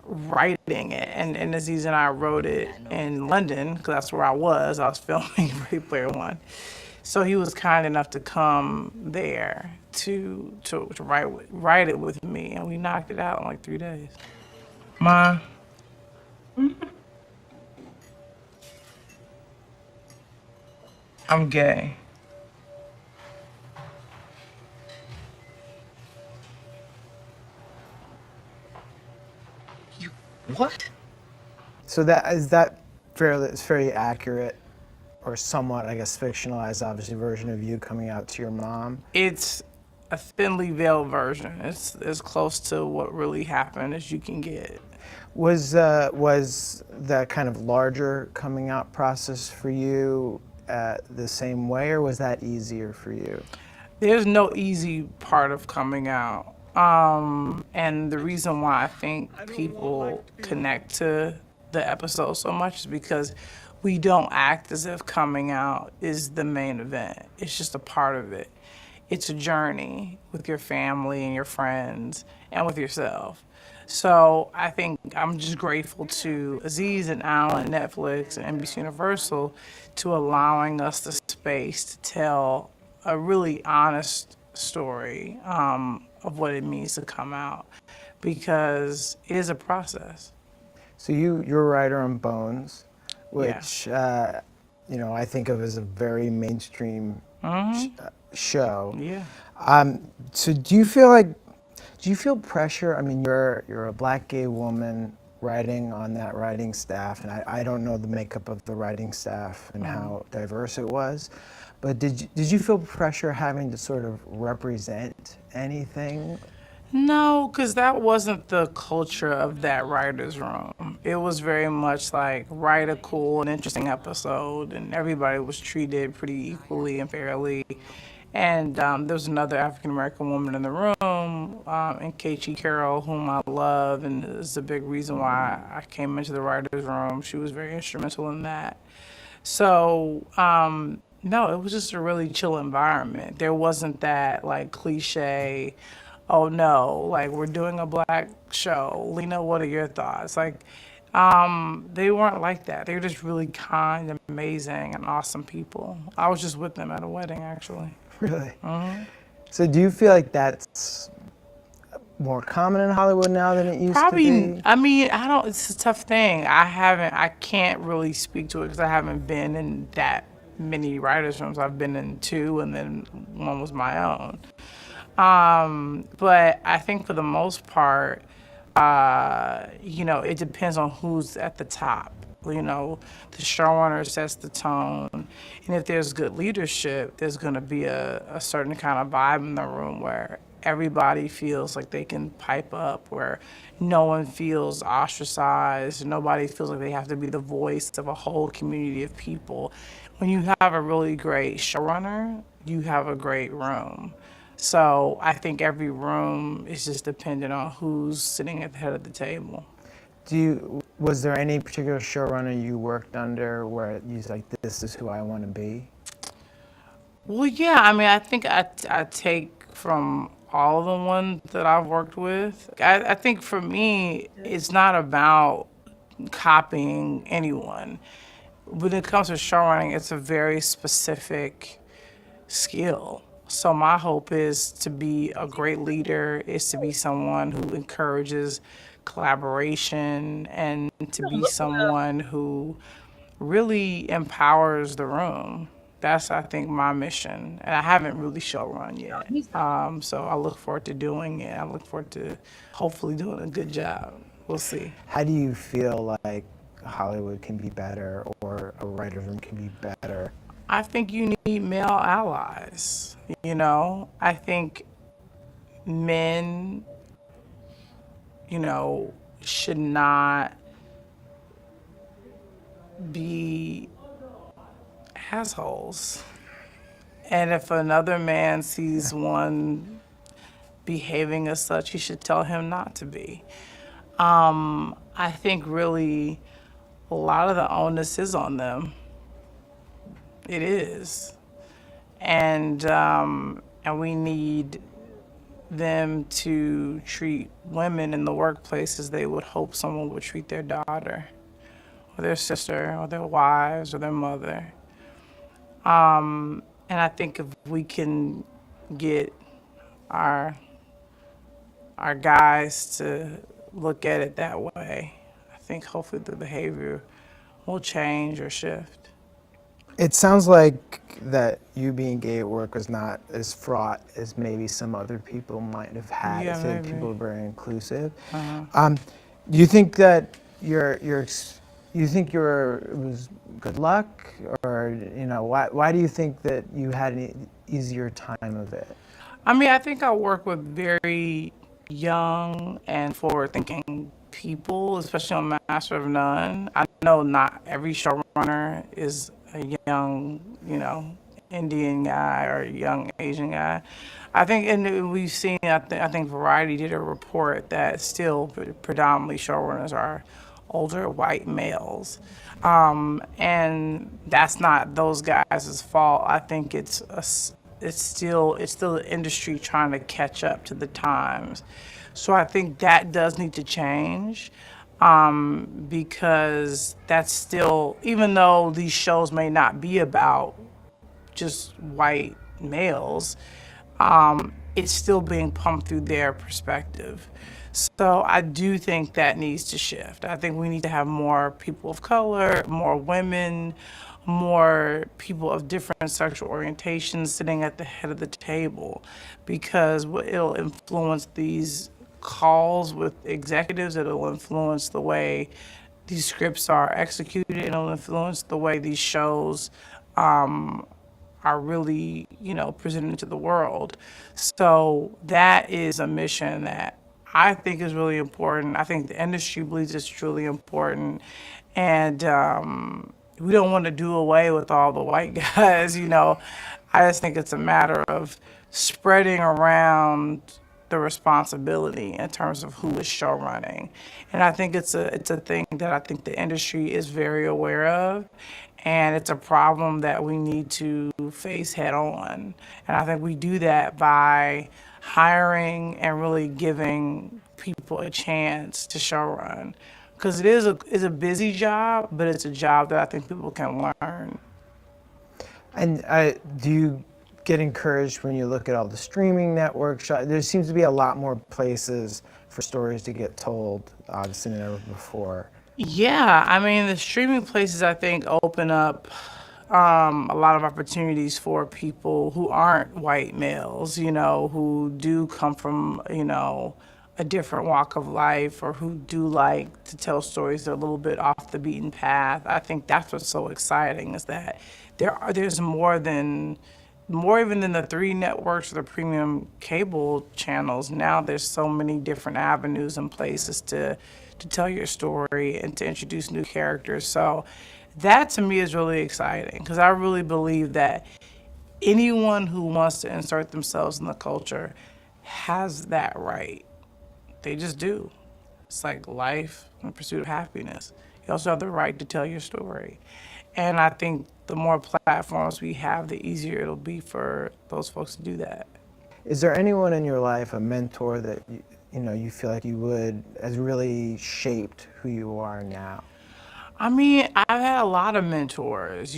writing it. And Aziz and I wrote it in London, because that's where I was. I was filming Ready Player One. So he was kind enough to come there to write it with me, and we knocked it out in like 3 days. Ma. I'm gay. What? So that fairly, it's very accurate, or somewhat, I guess, fictionalized, obviously, version of you coming out to your mom. It's a thinly veiled version. It's as close to what really happened as you can get. Was that kind of larger coming out process for you the same way, or was that easier for you? There's no easy part of coming out. And the reason why I think people connect to the episode so much is because we don't act as if coming out is the main event. It's just a part of it. It's a journey with your family and your friends and with yourself. So I think I'm just grateful to Aziz and Alan, Netflix, and NBC Universal to allowing us the space to tell a really honest story of what it means to come out, because it is a process. So you're a writer on Bones, which you know, I think of as a very mainstream show. Yeah. So do you feel pressure? I mean, you're a Black gay woman writing on that writing staff, and I don't know the makeup of the writing staff and how diverse it was, but did you feel pressure having to sort of represent anything? No, because that wasn't the culture of that writer's room. It was very much like, write a cool and interesting episode, and everybody was treated pretty equally and fairly. And there was another African-American woman in the room, Nkechi Carroll, whom I love, and is a big reason why I came into the writer's room. She was very instrumental in that. So, no, it was just a really chill environment. There wasn't that, like, cliche, oh no, like, we're doing a Black show. Lena, what are your thoughts? Like, they weren't like that. They were just really kind and amazing and awesome people. I was just with them at a wedding, actually. Really? So do you feel like that's more common in Hollywood now than it used to be? I mean, it's a tough thing. I can't really speak to it because I haven't been in that many writers' rooms. I've been in 2, and then one was my own. But I think for the most part, you know, it depends on who's at the top. You know, the showrunner sets the tone, and if there's good leadership, there's going to be a certain kind of vibe in the room where everybody feels like they can pipe up, where no one feels ostracized, nobody feels like they have to be the voice of a whole community of people. When you have a really great showrunner, you have a great room. So I think every room is just dependent on who's sitting at the head of the table. Was there any particular showrunner you worked under where you was like, this is who I want to be? Well, yeah, I mean, I think I take from all of the ones that I've worked with. I think for me, it's not about copying anyone. When it comes to showrunning, it's a very specific skill. So my hope is to be a great leader, is to be someone who encourages collaboration, and to be someone who really empowers the room. That's, I think, my mission. And I haven't really showrun yet. So I look forward to doing it. I look forward to hopefully doing a good job. We'll see. How do you feel like Hollywood can be better, or a writer's room can be better? I think you need male allies. You know, I think men, should not be assholes. And if another man sees one behaving as such, he should tell him not to be. I think really a lot of the onus is on them. It is. And we need them to treat women in the workplace as they would hope someone would treat their daughter or their sister or their wives or their mother. And I think if we can get our guys to look at it that way, I think hopefully the behavior will change or shift. It sounds like that you being gay at work was not as fraught as maybe some other people might have had Yeah, if maybe. people were very inclusive. Do you think that it was good luck, or why do you think that you had an easier time of it? I mean, I think I work with very young and forward-thinking people, especially on Master of None. I know not every showrunner is a young, Indian guy or a young Asian guy. I think, and we've seen, I think Variety did a report that still predominantly showrunners are older white males. And that's not those guys' fault. I think it's still the industry trying to catch up to the times. So I think that does need to change, because that's still, even though these shows may not be about just white males, it's still being pumped through their perspective. So I do think that needs to shift. I think we need to have more people of color, more women, more people of different sexual orientations sitting at the head of the table, because it'll influence these calls with executives, it'll influence the way these scripts are executed, it'll influence the way these shows are really, presented to the world. So that is a mission that I think is really important. I think the industry believes it's truly important. And we don't want to do away with all the white guys, I just think it's a matter of spreading around the responsibility in terms of who is show running. And I think it's a thing that I think the industry is very aware of. And it's a problem that we need to face head on. And I think we do that by hiring and really giving people a chance to show run. Because it is a busy job, but it's a job that I think people can learn. And do you get encouraged when you look at all the streaming networks? There seems to be a lot more places for stories to get told, obviously, than ever before. Yeah, I mean, the streaming places, I think, open up a lot of opportunities for people who aren't white males, who do come from, a different walk of life, or who do like to tell stories that are a little bit off the beaten path. I think that's what's so exciting, is that there's more even than the 3 networks or the premium cable channels. Now there's so many different avenues and places to tell your story and to introduce new characters. So that to me is really exciting, because I really believe that anyone who wants to insert themselves in the culture has that right. They just do. It's like life and the pursuit of happiness. You also have the right to tell your story. And I think the more platforms we have, the easier it'll be for those folks to do that. Is there anyone in your life, a mentor that you feel like has really shaped who you are now? I mean, I've had a lot of mentors.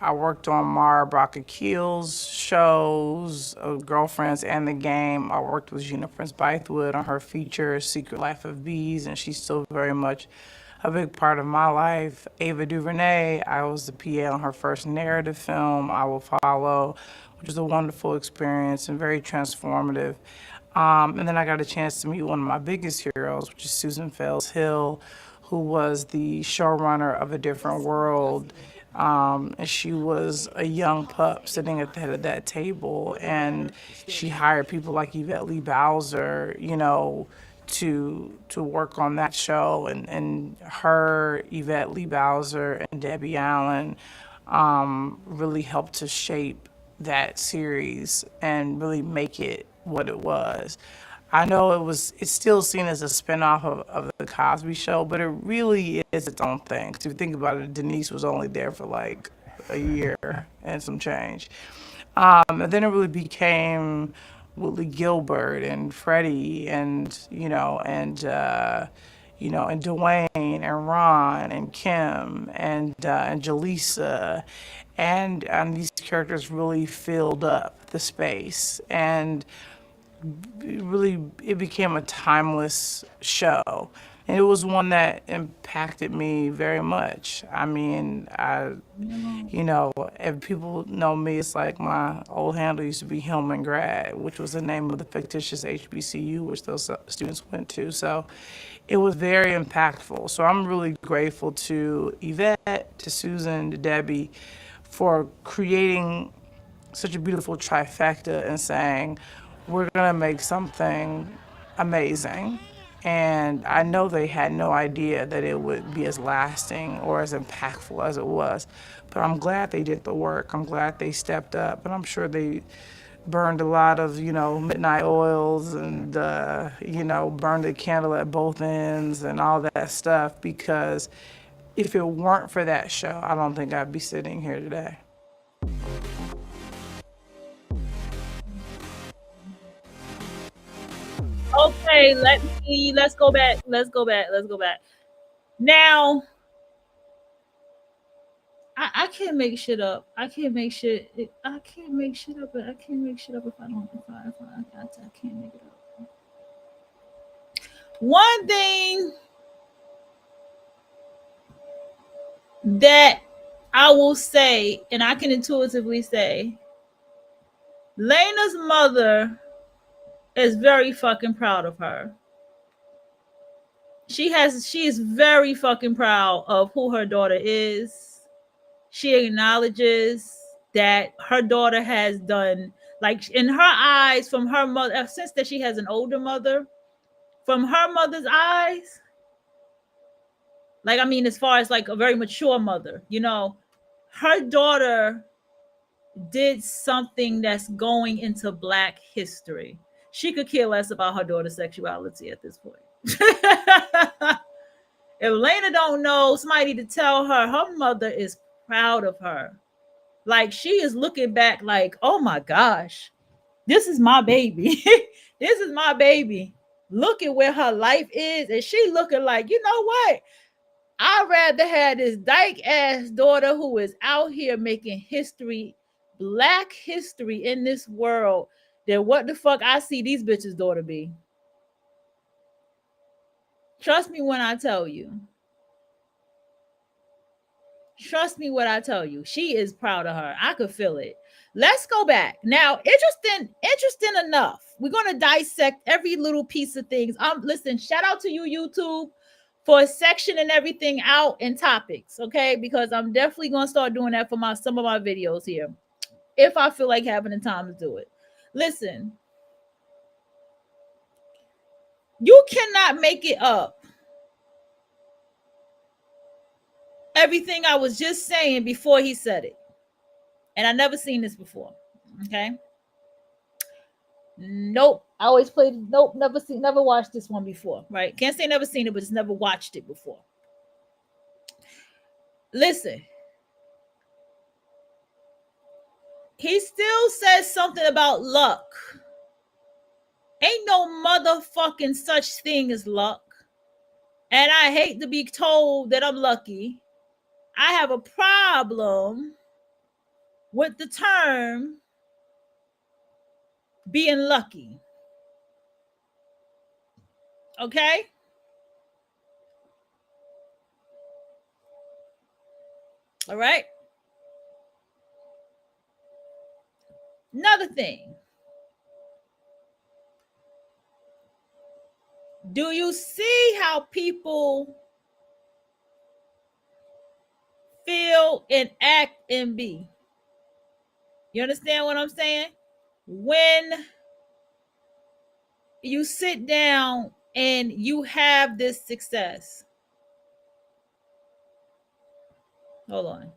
I worked on Mara Brock Akil's shows, Girlfriends and the Game. I worked with Gina Prince Bythewood on her feature, Secret Life of Bees, and she's still very much a big part of my life. Ava DuVernay, I was the PA on her first narrative film, I Will Follow, which was a wonderful experience and very transformative. And then I got a chance to meet one of my biggest heroes, which is Susan Fales Hill, who was the showrunner of A Different World, And she was a young pup sitting at the head of that table, and she hired people like Yvette Lee Bowser, you know, to work on that show, and her, Yvette Lee Bowser, and Debbie Allen really helped to shape that series and really make it what it was. I know it's still seen as a spinoff of the Cosby Show, but it really is its own thing. 'Cause if you think about it, Denise was only there for like a year and some change. And then it really became Woodley Gilbert and Freddie and, and Dwayne and Ron and Kim and Jaleesa. And these characters really filled up the space. And it became a timeless show, and it was one that impacted me very much. I mean, if people know me, it's like my old handle used to be Hillman Grad, which was the name of the fictitious HBCU which those students went to. So it was very impactful. So I'm really grateful to Yvette, to Susan, to Debbie for creating such a beautiful trifecta and saying, we're gonna make something amazing. And I know they had no idea that it would be as lasting or as impactful as it was. But I'm glad they did the work. I'm glad they stepped up. And I'm sure they burned a lot of, midnight oils and, burned the candle at both ends and all that stuff. Because if it weren't for that show, I don't think I'd be sitting here today. Okay, let's go back. Now, I can't make shit up. I can't make shit up if I can't make it up. One thing that I will say, and I can intuitively say, Lena's mother is very fucking proud of her. She is very fucking proud of who her daughter is. She acknowledges that her daughter has done, like, in her eyes, from her mother, since that she has an older mother, from her mother's eyes, like, I mean, as far as like a very mature mother, her daughter did something that's going into Black history. She could care less about her daughter's sexuality at this point. If Lena don't know, somebody to tell her mother is proud of her. Like, she is looking back like, oh my gosh, this is my baby. This is my baby. Look at where her life is. And she looking like, you know what? I'd rather have this dyke ass daughter who is out here making history, Black history in this world, then what the fuck I see these bitches' daughter be. Trust me when I tell you. Trust me when I tell you. She is proud of her. I could feel it. Let's go back. Now, interesting enough. We're going to dissect every little piece of things. Listen, shout out to you, YouTube, for sectioning everything out in topics, okay? Because I'm definitely going to start doing that for some of my videos here, if I feel like having the time to do it. Listen, you cannot make it up. Everything I was just saying before he said it. And I never seen this before. Okay. Nope. I always played. Nope. Never watched this one before. Right. Can't say never seen it, but just never watched it before. Listen. He still says something about luck. Ain't no motherfucking such thing as luck. And I hate to be told that I'm lucky. I have a problem with the term being lucky. Okay? All right. Another thing. Do you see how people feel feel and act and be. You understand what I'm saying? When you sit down and you have this success. Hold on.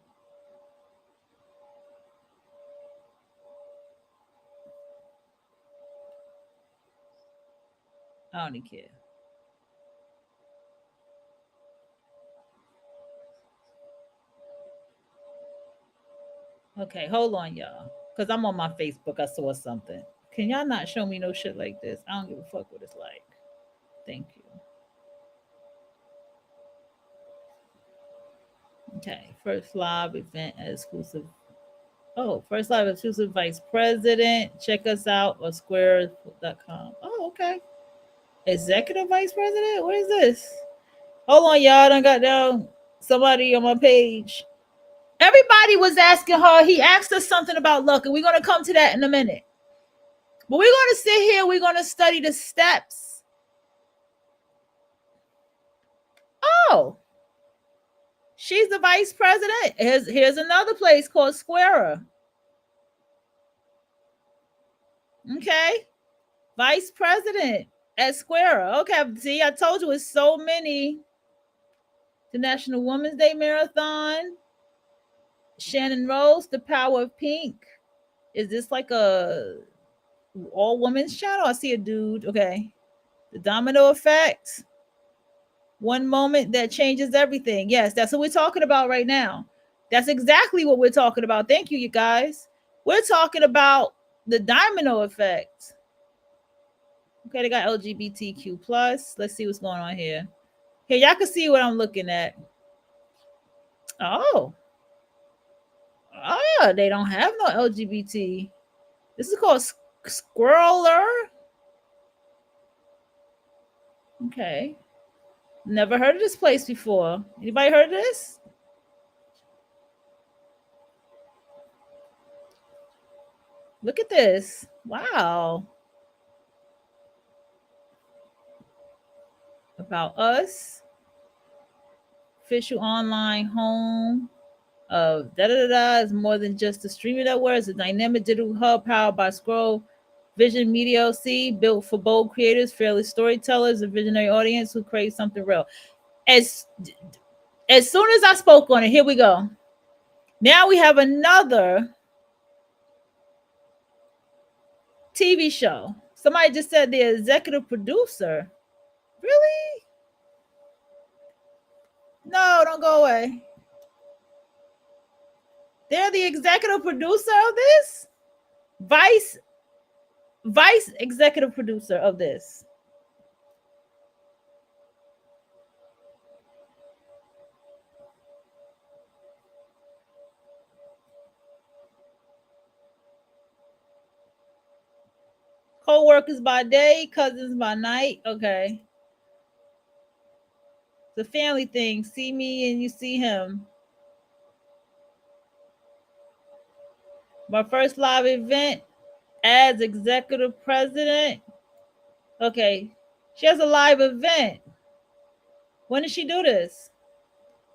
I don't even care. Okay, hold on, y'all. Because I'm on my Facebook. I saw something. Can y'all not show me no shit like this? I don't give a fuck what it's like. Thank you. Okay, first live event exclusive. Oh, first live exclusive vice president. Check us out on square.com. Oh, okay. Executive vice president? What is this? Hold on, y'all. I done got down somebody on my page. Everybody was asking her. He asked us something about luck, and we're going to come to that in a minute. But we're going to sit here. We're going to study the steps. Oh, she's the vice president. Here's another place called Square. Okay. Vice president at Square. Okay. See, I told you it's so many. The National Women's Day Marathon. Shannon Rose, The Power of Pink. Is this like a all women's channel? I see a dude. Okay. The Domino Effect. One moment that changes everything. Yes, that's what we're talking about right now. That's exactly what we're talking about. Thank you, you guys. We're talking about the domino effect. Okay, they got LGBTQ plus. Let's see what's going on here. Here, y'all can see what I'm looking at. Oh, they don't have no LGBT. This is called Scroller. Okay. Never heard of this place before. Anybody heard of this? Look at this. Wow. About Us. Official online home of is more than just a streaming network. It's a dynamic digital hub powered by Scroll Vision Media LC, built for bold creators, fearless storytellers, and visionary audience who crave something real. As soon as I spoke on it, here we go. Now we have another TV show. Somebody just said the executive producer. Really? No, don't go away. They're the executive producer of this? Vice executive producer of this. Co-workers by day, cousins by night. Okay. It's a family thing. See me and you see him. My first live event as executive president. Okay. She has a live event. When did she do this?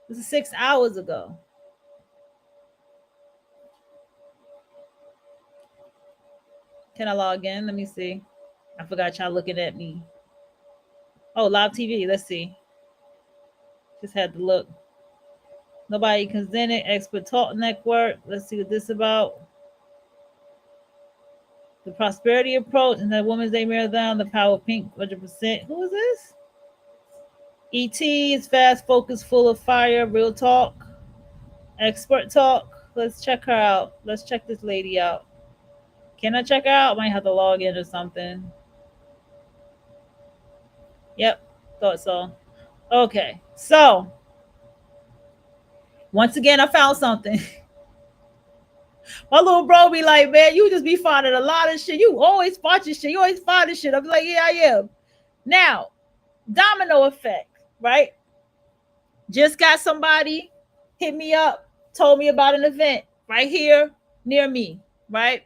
This is 6 hours ago. Can I log in? Let me see. I forgot y'all looking at me. Oh, live TV. Let's see. Just had to look. Nobody consented. Expert Talk Network. Let's see what this is about. The Prosperity Approach and the Women's Day Marathon. The Power of Pink 100%. Who is this? ET is fast, focused, full of fire. Real talk. Expert Talk. Let's check her out. Let's check this lady out. Can I check her out? Might have to log in or something. Yep, thought so. Okay, so once again, I found something. My little bro be like, man, you just be finding a lot of shit. You always spot your shit. You always find this shit. I'm like, yeah, I am. Now, domino effect, right? Just got somebody hit me up, told me about an event right here near me, right?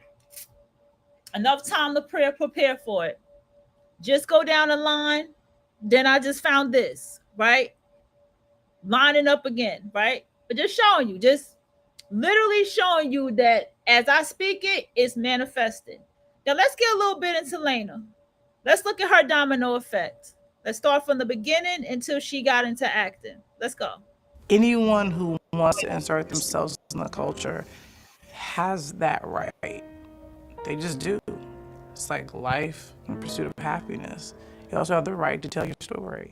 Enough time to prepare for it. Just go down the line. Then I just found this, right? Lining up again, right? But just showing you, just literally showing you that as I speak it, it's manifesting. Now let's get a little bit into Lena. Let's look at her domino effect. Let's start from the beginning until she got into acting. Let's go. Anyone who wants to insert themselves in the culture has that right. They just do. It's like life in pursuit of happiness. You also have the right to tell your story.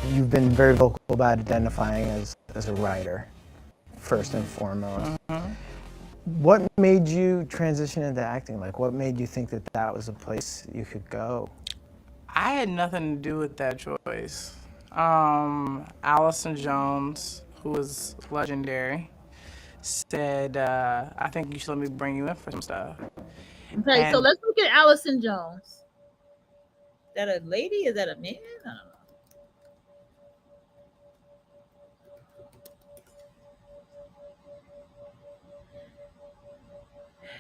You've been very vocal about identifying as a writer, first and foremost. What made you transition into acting? Like, what made you think that that was a place you could go? I had nothing to do with that choice. Allison Jones, who was legendary, said, I think you should let me bring you in for some stuff. Okay, so And- let's look at Allison Jones. Is that a lady? Is that a man? I don't know.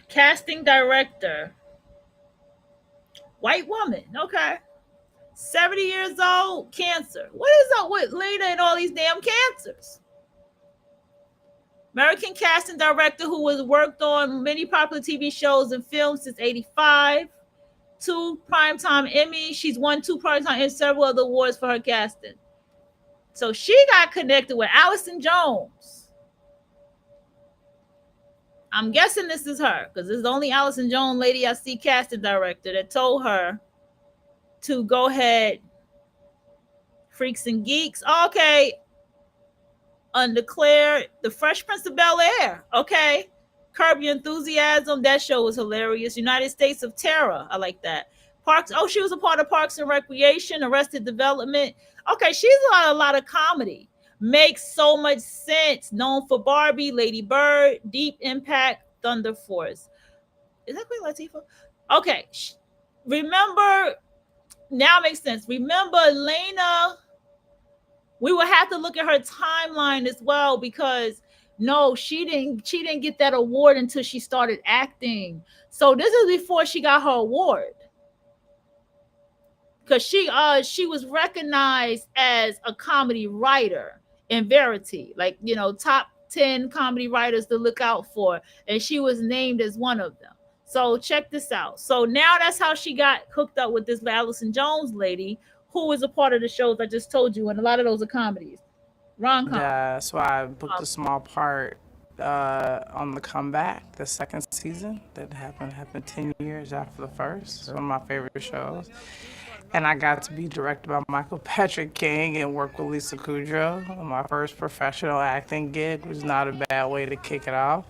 Casting director. White woman. Okay. 70 years old, cancer. What is up with Lena and all these damn cancers? American casting director who has worked on many popular TV shows and films since 85. 2 Primetime Emmys. She's won 2 Primetime and several other awards for her casting. So she got connected with Allison Jones. I'm guessing this is her because this is the only Allison Jones lady I see casting director that told her to go ahead. Freaks and Geeks. Okay. Undeclared. The Fresh Prince of Bel-Air. Okay. Curb Your Enthusiasm. That show was hilarious. United States of Terror. I like that. Parks. Oh, she was a part of Parks and Recreation. Arrested Development. Okay, she's a lot of comedy. Makes so much sense. Known for Barbie, Lady Bird, Deep Impact, Thunder Force. Is that Queen Latifah? Okay. Remember, now it makes sense. Remember, Lena, we will have to look at her timeline as well because no, she didn't get that award until she started acting. So this is before she got her award. Because she was recognized as a comedy writer in Verity, like, you know, top 10 comedy writers to look out for, and she was named as one of them. So check this out. So now that's how she got hooked up with this Allison Jones lady, who is a part of the shows I just told you, and a lot of those are comedies, rom-com. Yeah, so I booked a small part on The Comeback, the second season that happened 10 years after the first. It's one of my favorite shows. And I got to be directed by Michael Patrick King and work with Lisa Kudrow. My first professional acting gig was not a bad way to kick it off.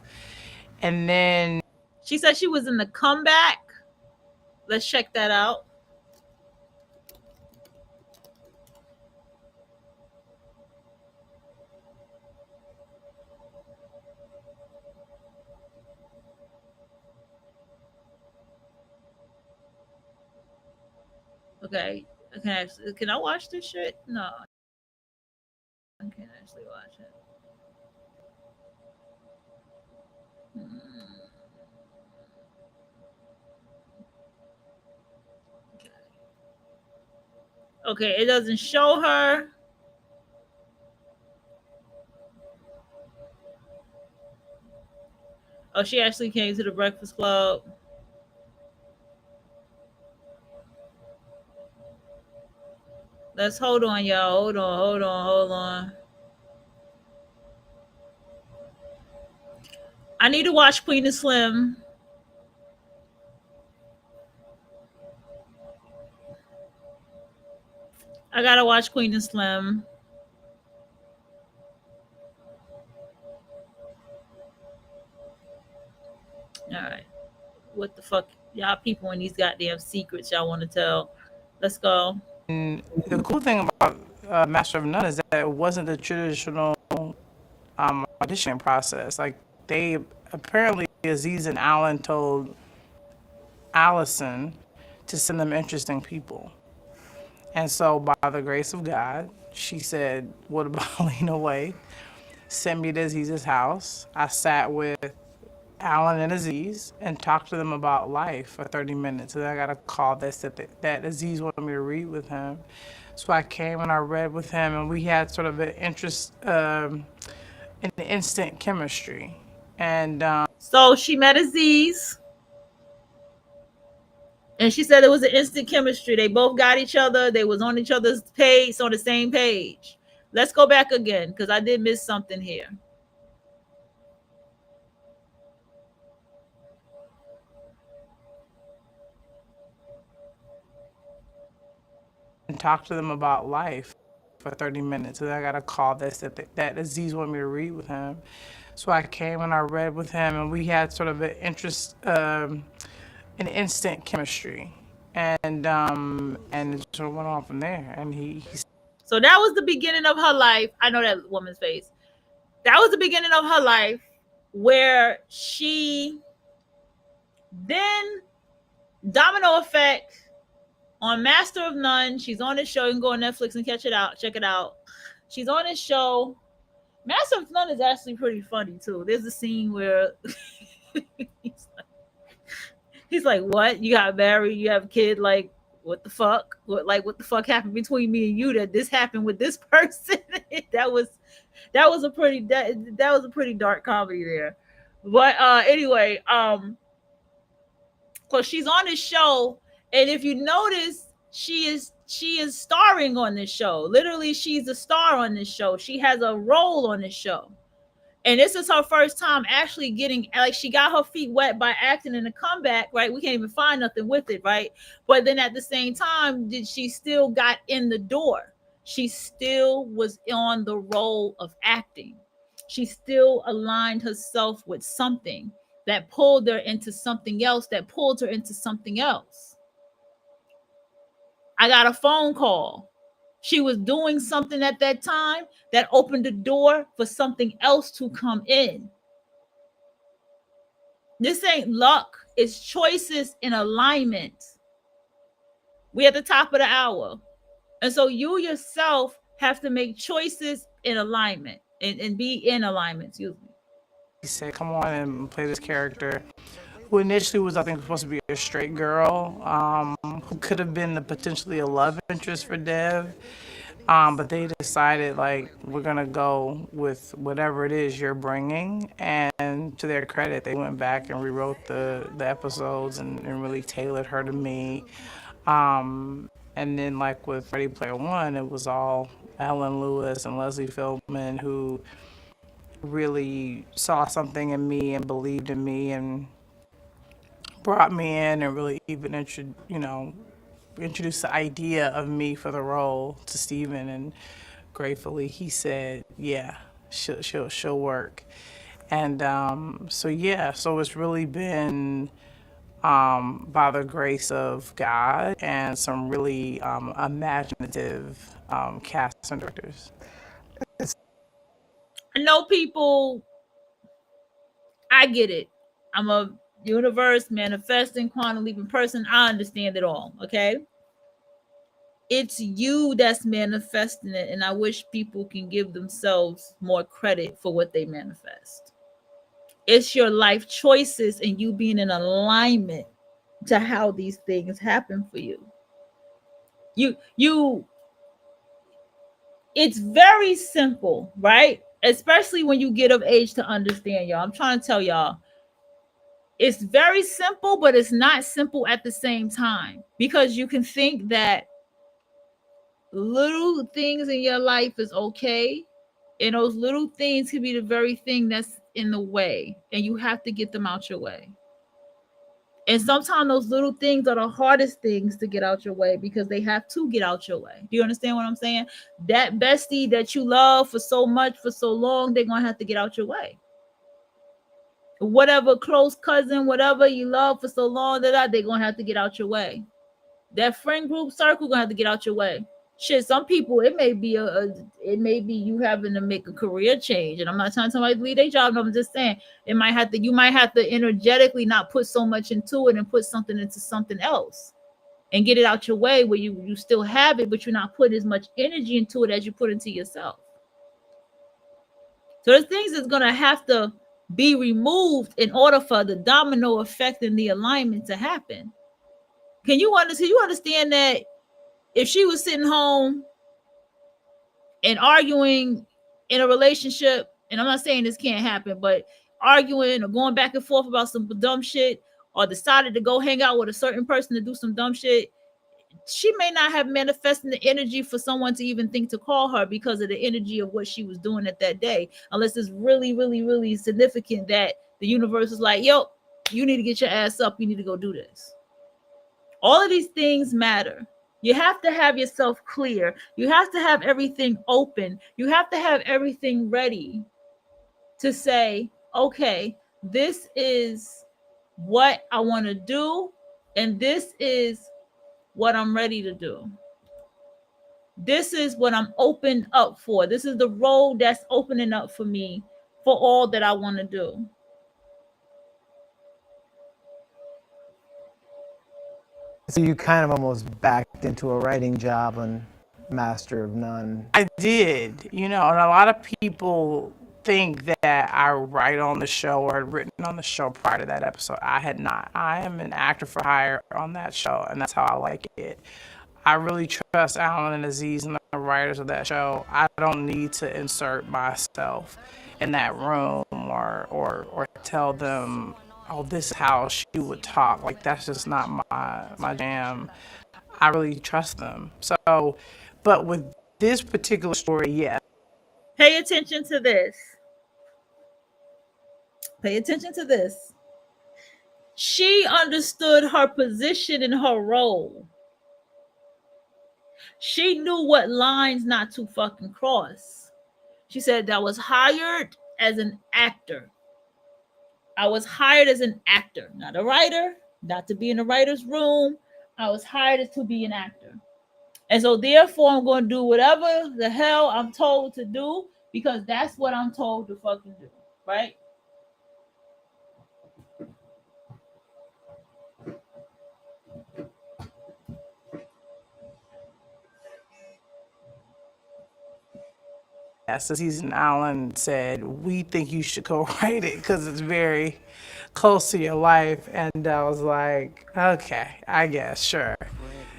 And then She said she was in The Comeback. Let's check that out. Okay. Can I watch this shit? No. I can't actually watch it. Okay, it doesn't show her. Oh, she actually came to the Breakfast Club. Let's hold on, y'all. Hold on. I need to watch Queen and Slim. I gotta watch Queen and Slim. All right. What the fuck? Y'all people in these goddamn secrets y'all want to tell. Let's go. the cool thing about Master of None is that it wasn't the traditional auditioning process. Like, they apparently, Aziz and Alan told Allison to send them interesting people. And so, by the grace of God, she said, what about Lena Waithe? Sent me to Aziz's house. I sat with Alan and Aziz and talked to them about life for 30 minutes. And I got a call that said that Aziz wanted me to read with him. So I came and I read with him, and we had sort of an interest in instant chemistry. And So she met Aziz, and she said it was an instant chemistry. They both got each other. They was on each other's page, on the same page. Let's go back again, because I did miss something here. and talked to them about life for 30 minutes. And I got a call that said that Aziz wanted me to read with him. So I came and I read with him, and we had sort of an interest in instant chemistry. And it sort of went on from there. And he So that was the beginning of her life. I know that woman's face. That was the beginning of her life, where she then, domino effect, on Master of None. She's on this show. You can go on Netflix and check it out. She's on this show. Master of None is actually pretty funny too. There's a scene where he's like, what? You got married, you have a kid, like, what the fuck? What the fuck happened between me and you that this happened with this person? that was a pretty dark comedy there. But anyway, because she's on this show, and if you notice, she is starring on this show. Literally, she's a star on this show. She has a role on this show. And this is her first time actually getting, like, she got her feet wet by acting in a comeback, right? We can't even find nothing with it, right? But then at the same time, she still got in the door. She still was on the role of acting. She still aligned herself with something that pulled her into something else, that pulled her into something else. I got a phone call. She was doing something at that time that opened the door for something else to come in. This ain't luck. It's choices in alignment. We're at the top of the hour. And so you yourself have to make choices in alignment and be in alignment, excuse me. He said, come on and play this character, who initially was, I think, supposed to be a straight girl, who could have been potentially a love interest for Dev. But they decided, like, we're going to go with whatever it is you're bringing. And to their credit, they went back and rewrote the episodes and really tailored her to me. And then, like, with Ready Player One, it was all Ellen Lewis and Leslie Fieldman who really saw something in me and believed in me and brought me in and really even introduced the idea of me for the role to Steven, and gratefully he said, yeah, she'll work. And so it's really been by the grace of God and some really imaginative cast and directors. I know people, I get it. I'm a universe manifesting quantum leaping person. I understand it all. Okay, it's you that's manifesting it, and I wish people can give themselves more credit for what they manifest. It's your life choices and you being in alignment to how these things happen for you. It's very simple, right? Especially when you get of age to understand, y'all. I'm trying to tell y'all, it's very simple, but it's not simple at the same time, because you can think that little things in your life is okay, and those little things can be the very thing that's in the way, and you have to get them out your way. And sometimes those little things are the hardest things to get out your way, because they have to get out your way. Do you understand what I'm saying? That bestie that you love for so much, for so long, they're gonna have to get out your way. Whatever close cousin, whatever you love for so long, they're gonna have to get out your way. That friend group circle gonna have to get out your way. Shit, some people, it may be you having to make a career change, and I'm not telling somebody to leave their job. No, I'm just saying you might have to energetically not put so much into it and put something into something else, and get it out your way where you still have it, but you're not putting as much energy into it as you put into yourself. So there's things that's gonna have to be removed in order for the domino effect and the alignment to happen. Can you understand that if she was sitting home and arguing in a relationship, and I'm not saying this can't happen, but arguing or going back and forth about some dumb shit, or decided to go hang out with a certain person to do some dumb shit, she may not have manifested the energy for someone to even think to call her because of the energy of what she was doing at that day, unless it's really, really, really significant that the universe is like, yo, you need to get your ass up, you need to go do this. All of these things matter. You have to have yourself clear. You have to have everything open. You have to have everything ready to say, okay, this is what I want to do, and this is what I'm ready to do. This is what I'm open up for. This is the road that's opening up for me for all that I want to do. So you kind of almost backed into a writing job on Master of None. I did, and a lot of people think that I write on the show or had written on the show prior to that episode. I had not. I am an actor for hire on that show, and that's how I like it. I really trust Alan and Aziz and the writers of that show. I don't need to insert myself in that room or tell them, oh, this is how she would talk. Like, that's just not my jam. I really trust them. So, but with this particular story, yeah. Pay attention to this. Pay attention to this. She understood her position and her role. She knew what lines not to fucking cross. She said that I was hired as an actor. I was hired as an actor, not a writer, not to be in a writer's room. I was hired to be an actor. And so therefore I'm going to do whatever the hell I'm told to do because that's what I'm told to fucking do, right? Yes, Aziz and Alan said, we think you should go write it because it's very close to your life. And I was like, okay, I guess, sure.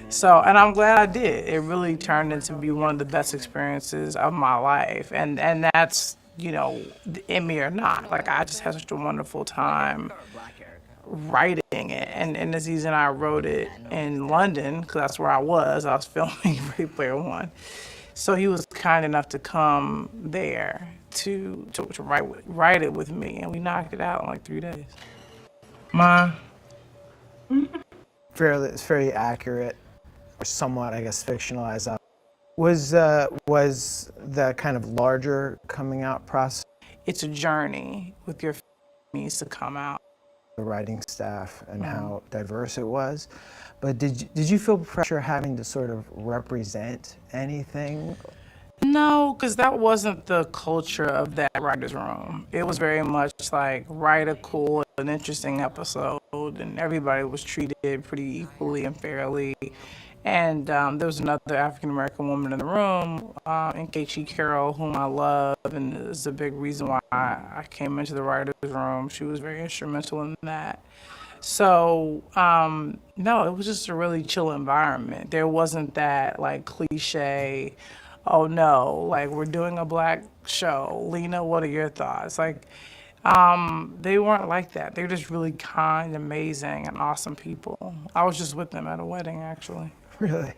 So, and I'm glad I did. It really turned into be one of the best experiences of my life. And that's, in me or not. Like, I just had such a wonderful time writing it. And Aziz and I wrote it in London because that's where I was. I was filming Ready Player One. So he was kind enough to come there to write it with me, and we knocked it out in like 3 days. Ma. It's very accurate, or somewhat, I guess, fictionalized. Was the kind of larger coming out process? It's a journey with your needs to come out. The writing staff and how diverse it was. But did you feel pressure having to sort of represent anything? No, because that wasn't the culture of that writer's room. It was very much like write a cool and interesting episode, and everybody was treated pretty equally and fairly. And there was another African-American woman in the room, Nkechi Carroll, whom I love, and is a big reason why I came into the writer's room. She was very instrumental in that. So, no, it was just a really chill environment. There wasn't that, like, cliche, oh, no, like, we're doing a Black show. Lena, what are your thoughts? Like, they weren't like that. They were just really kind, amazing, and awesome people. I was just with them at a wedding, actually. Really?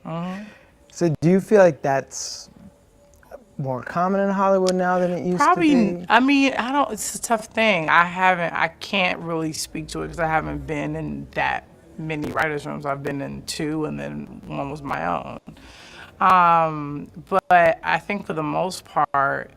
So do you feel like that's more common in Hollywood now than it used to be? I mean, it's a tough thing. I can't really speak to it because I haven't been in that many writers' rooms. I've been in 2, and then one was my own. But I think for the most part,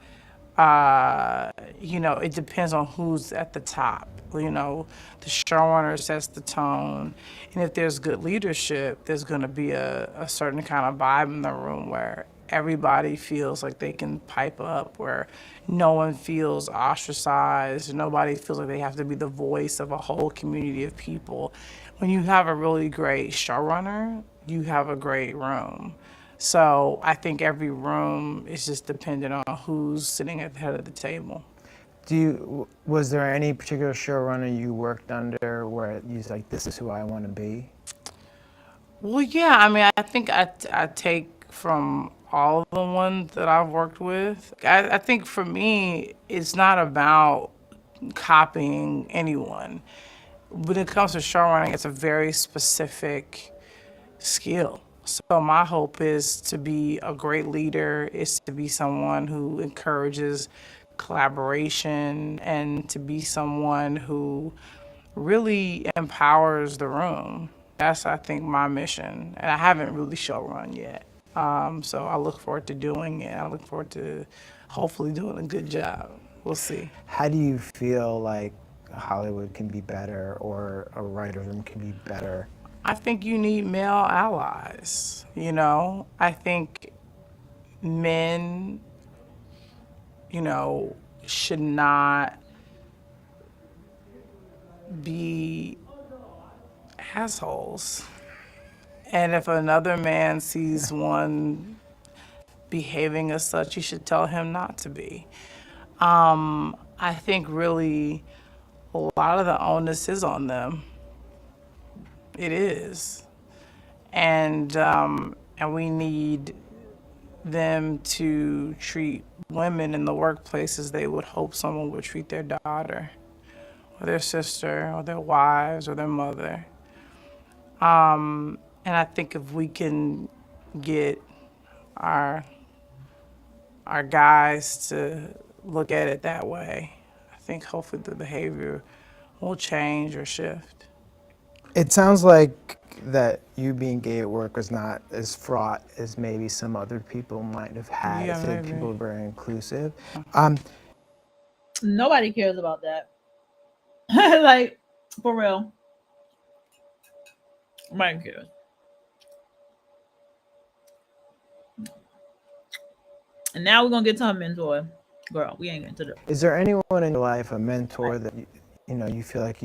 it depends on who's at the top. The showrunner sets the tone, and if there's good leadership, there's going to be a certain kind of vibe in the room where everybody feels like they can pipe up, where no one feels ostracized, nobody feels like they have to be the voice of a whole community of people. When you have a really great showrunner, you have a great room. So I think every room is just dependent on who's sitting at the head of the table. Was there any particular showrunner you worked under where you was like, this is who I want to be? Well, yeah, I mean, I think I take from all of the ones that I've worked with. I think for me, it's not about copying anyone. When it comes to showrunning, it's a very specific skill. So my hope is to be a great leader, is to be someone who encourages collaboration, and to be someone who really empowers the room. That's, I think, my mission. And I haven't really showrun yet. So I look forward to doing it. I look forward to hopefully doing a good job. We'll see. How do you feel like Hollywood can be better or a writer's room can be better? I think you need male allies, you know? I think men, you know, should not be assholes. And if another man sees one behaving as such, you should tell him not to be. I think really a lot of the onus is on them. It is. And we need them to treat women in the workplace as they would hope someone would treat their daughter, or their sister, or their wives, or their mother. And I think if we can get our guys to look at it that way, I think hopefully the behavior will change or shift. It sounds like that you being gay at work was not as fraught as maybe some other people might have had. Yeah, I think maybe. people were very inclusive. Nobody cares about that. Like, for real. Nobody cares. And now we're gonna get to her mentor. Girl, we ain't getting to the Is there anyone in your life, a mentor that you feel like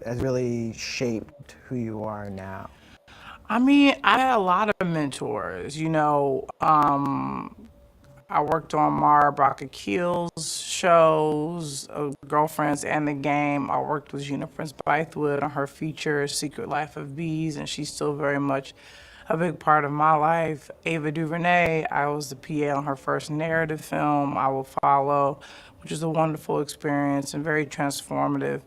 has really shaped who you are now? I mean, I had a lot of mentors, you know. I worked on Mara Brock Akil's shows, Girlfriends and the Game. I worked with Gina Prince Bythewood on her feature, Secret Life of Bees, and she's still very much a big part of my life. Ava DuVernay, I was the PA on her first narrative film, I Will Follow, which was a wonderful experience and very transformative.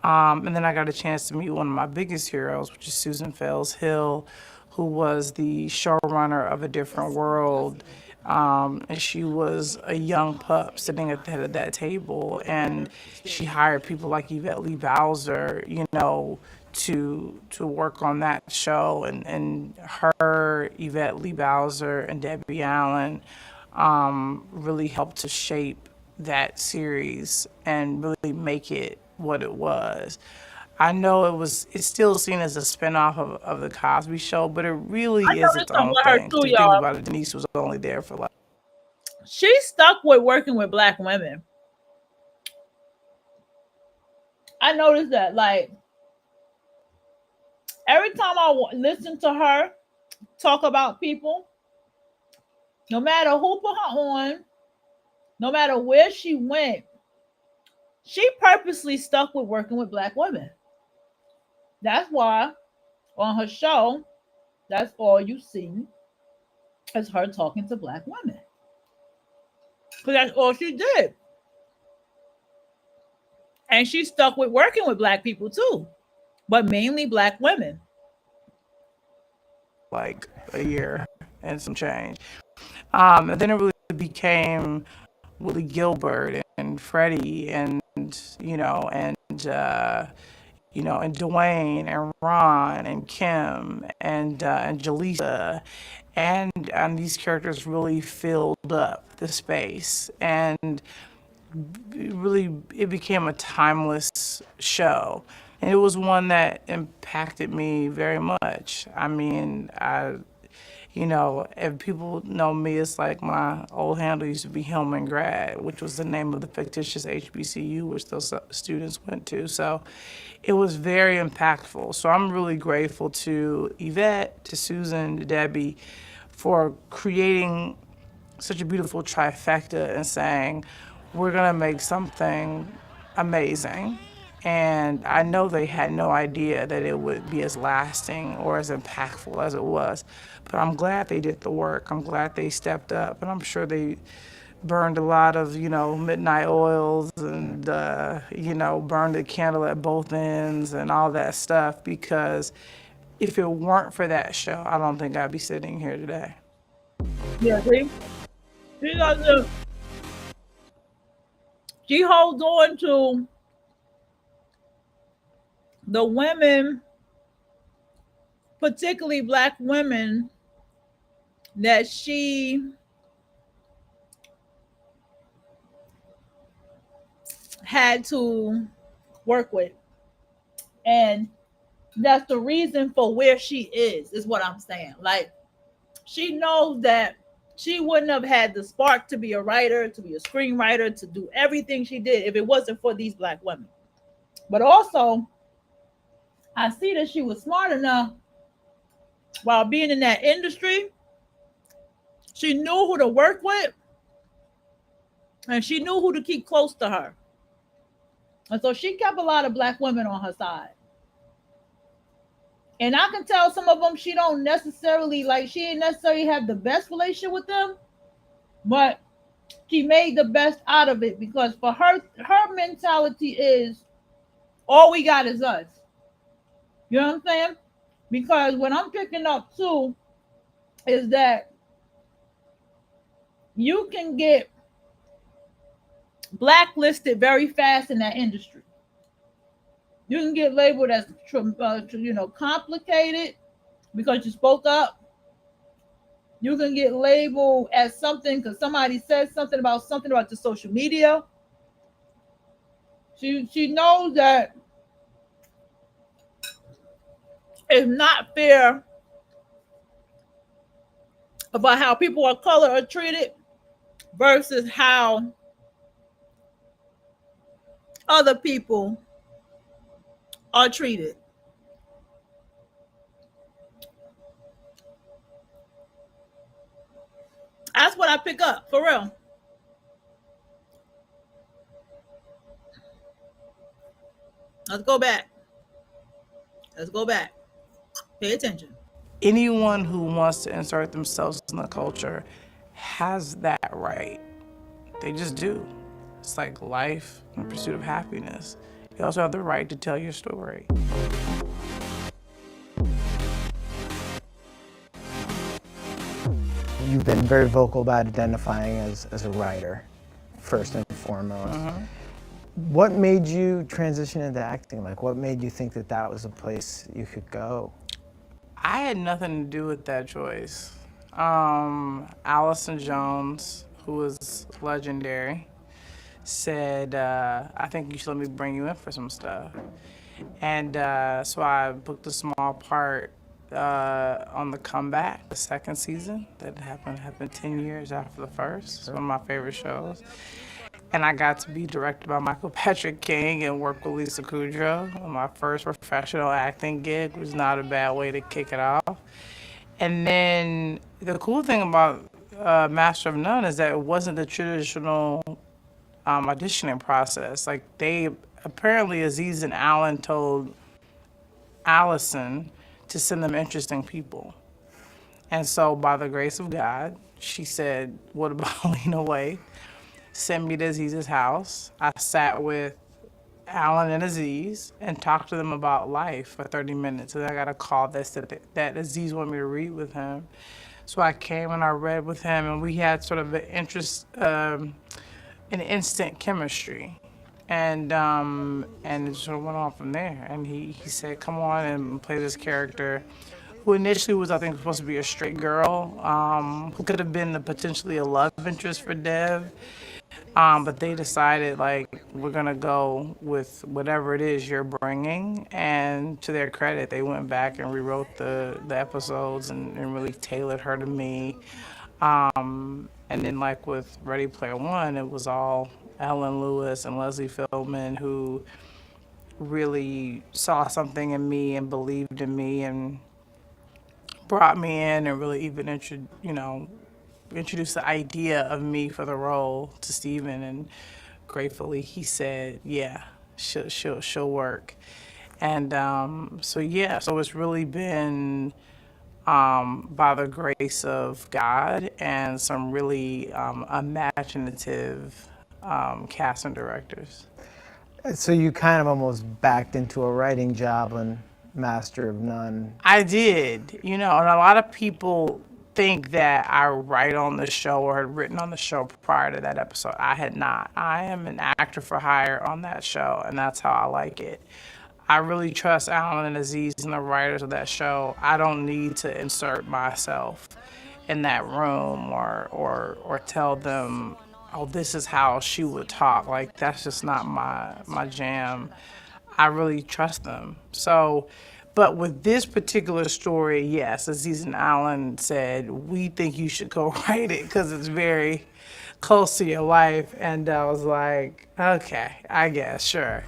And then I got a chance to meet one of my biggest heroes, which is Susan Fales Hill, who was the showrunner of A Different World. And she was a young pup sitting at the head of that table, and she hired people like Yvette Lee Bowser, you know, to work on that show, and her, Yvette Lee Bowser, and Debbie Allen really helped to shape that series and really make it what it was. I know it's still seen as a spinoff of the Cosby Show, but it really is its own thing. To think about it, Denise was only there for like. She stuck with working with Black women. I noticed that, like, every time I listen to her talk about people, no matter who put her on, no matter where she went, she purposely stuck with working with Black women. That's why on her show, that's all you see is her talking to Black women. Because that's all she did. And she stuck with working with Black people too, but mainly Black women. Like a year and some change. And then it really became Willie Gilbert and Freddie and Dwayne and Ron and Kim and Jaleesa, and these characters really filled up the space, and it became a timeless show. And it was one that impacted me very much. I mean, if people know me, it's like my old handle used to be Hillman Grad, which was the name of the fictitious HBCU which those students went to. So it was very impactful. So I'm really grateful to Yvette, to Susan, to Debbie for creating such a beautiful trifecta and saying, we're gonna make something amazing. And I know they had no idea that it would be as lasting or as impactful as it was. But I'm glad they did the work. I'm glad they stepped up. And I'm sure they burned a lot of, midnight oils and, burned the candle at both ends and all that stuff. Because if it weren't for that show, I don't think I'd be sitting here today. Yeah, see? She holds on to the women, particularly Black women, that she had to work with. And that's the reason for where she is what I'm saying. Like, she knows that she wouldn't have had the spark to be a writer, to be a screenwriter, to do everything she did if it wasn't for these Black women. But also, I see that she was smart enough while being in that industry. She knew who to work with, and she knew who to keep close to her. And so she kept a lot of Black women on her side. And I can tell some of them she didn't necessarily have the best relationship with them, but she made the best out of it, because for her mentality is all we got is us. You know what I'm saying? Because what I'm picking up too is that you can get blacklisted very fast in that industry. You can get labeled as complicated because you spoke up. You can get labeled as something because somebody said something about the social media. She knows that it's not fair about how people of color are treated versus how other people are treated. That's what I pick up, for real. Let's go back. Pay attention. Anyone who wants to insert themselves in the culture has that right. They just do. It's like life and the pursuit of happiness. You also have the right to tell your story. You've been very vocal about identifying as a writer, first and foremost. What made you transition into acting? Like, what made you think that was a place you could go? I had nothing to do with that choice. Allison Jones, who was legendary, said, I think you should let me bring you in for some stuff. And so I booked a small part on The Comeback, the second season that happened 10 years after the first. It's one of my favorite shows. And I got to be directed by Michael Patrick King and work with Lisa Kudrow. My first professional acting gig was not a bad way to kick it off. And then the cool thing about Master of None is that it wasn't the traditional auditioning process. Like, apparently Aziz and Alan told Allison to send them interesting people. And so by the grace of God, she said, what about Lena Waithe? Sent me to Aziz's house. I sat with Alan and Aziz and talked to them about life for 30 minutes. And I got a call that said that Aziz wanted me to read with him. So I came and I read with him, and we had sort of an instant chemistry. And it sort of went on from there. And he said, come on and play this character, who initially was, I think, supposed to be a straight girl, who could have been potentially a love interest for Dev. But they decided, like, we're going to go with whatever it is you're bringing. And to their credit, they went back and rewrote the episodes and really tailored her to me. And then, like with Ready Player One, it was all Ellen Lewis and Leslie Fillman who really saw something in me and believed in me and brought me in and really even introduced the idea of me for the role to Steven, and gratefully he said, yeah, she'll work. And so it's really been by the grace of God and some really imaginative casting directors. So you kind of almost backed into a writing job on Master of None. I did, and a lot of people think that I write on the show or had written on the show prior to that episode. I had not. I am an actor for hire on that show, and that's how I like it. I really trust Alan and Aziz and the writers of that show. I don't need to insert myself in that room or tell them, oh, this is how she would talk. Like, that's just not my jam. I really trust them. So, but with this particular story, yes, Aziz and Alan said, we think you should go write it because it's very close to your life. And I was like, okay, I guess, sure.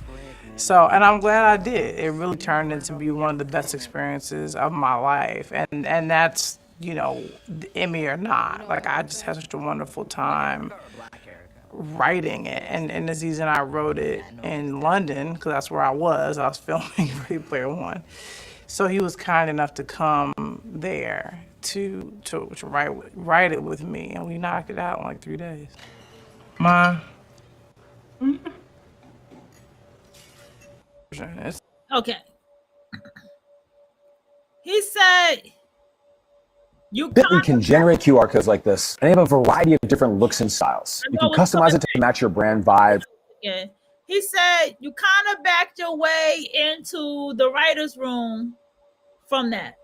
So, and I'm glad I did. It really turned into be one of the best experiences of my life. And that's, Emmy or not. Like, I just had such a wonderful time writing it. And Aziz and I wrote it in London, because that's where I was. I was filming Ready Player One. So he was kind enough to come there to write it with me. And we knocked it out in like 3 days. Mom. Okay. He said you Bitly can generate QR codes like this, and they have a variety of different looks and styles. You can customize it to match your brand vibe. Yeah. He said you kind of backed your way into the writer's room from that.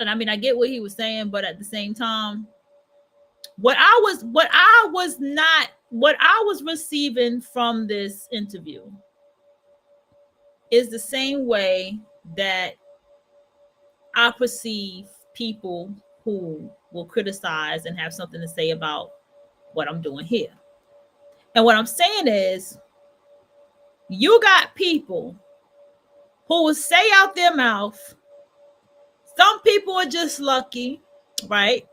And I mean, I get what he was saying, but at the same time, what I was receiving from this interview is the same way that I perceive people who will criticize and have something to say about what I'm doing here. And what I'm saying is, you got people who will say out their mouth, some people are just lucky, right?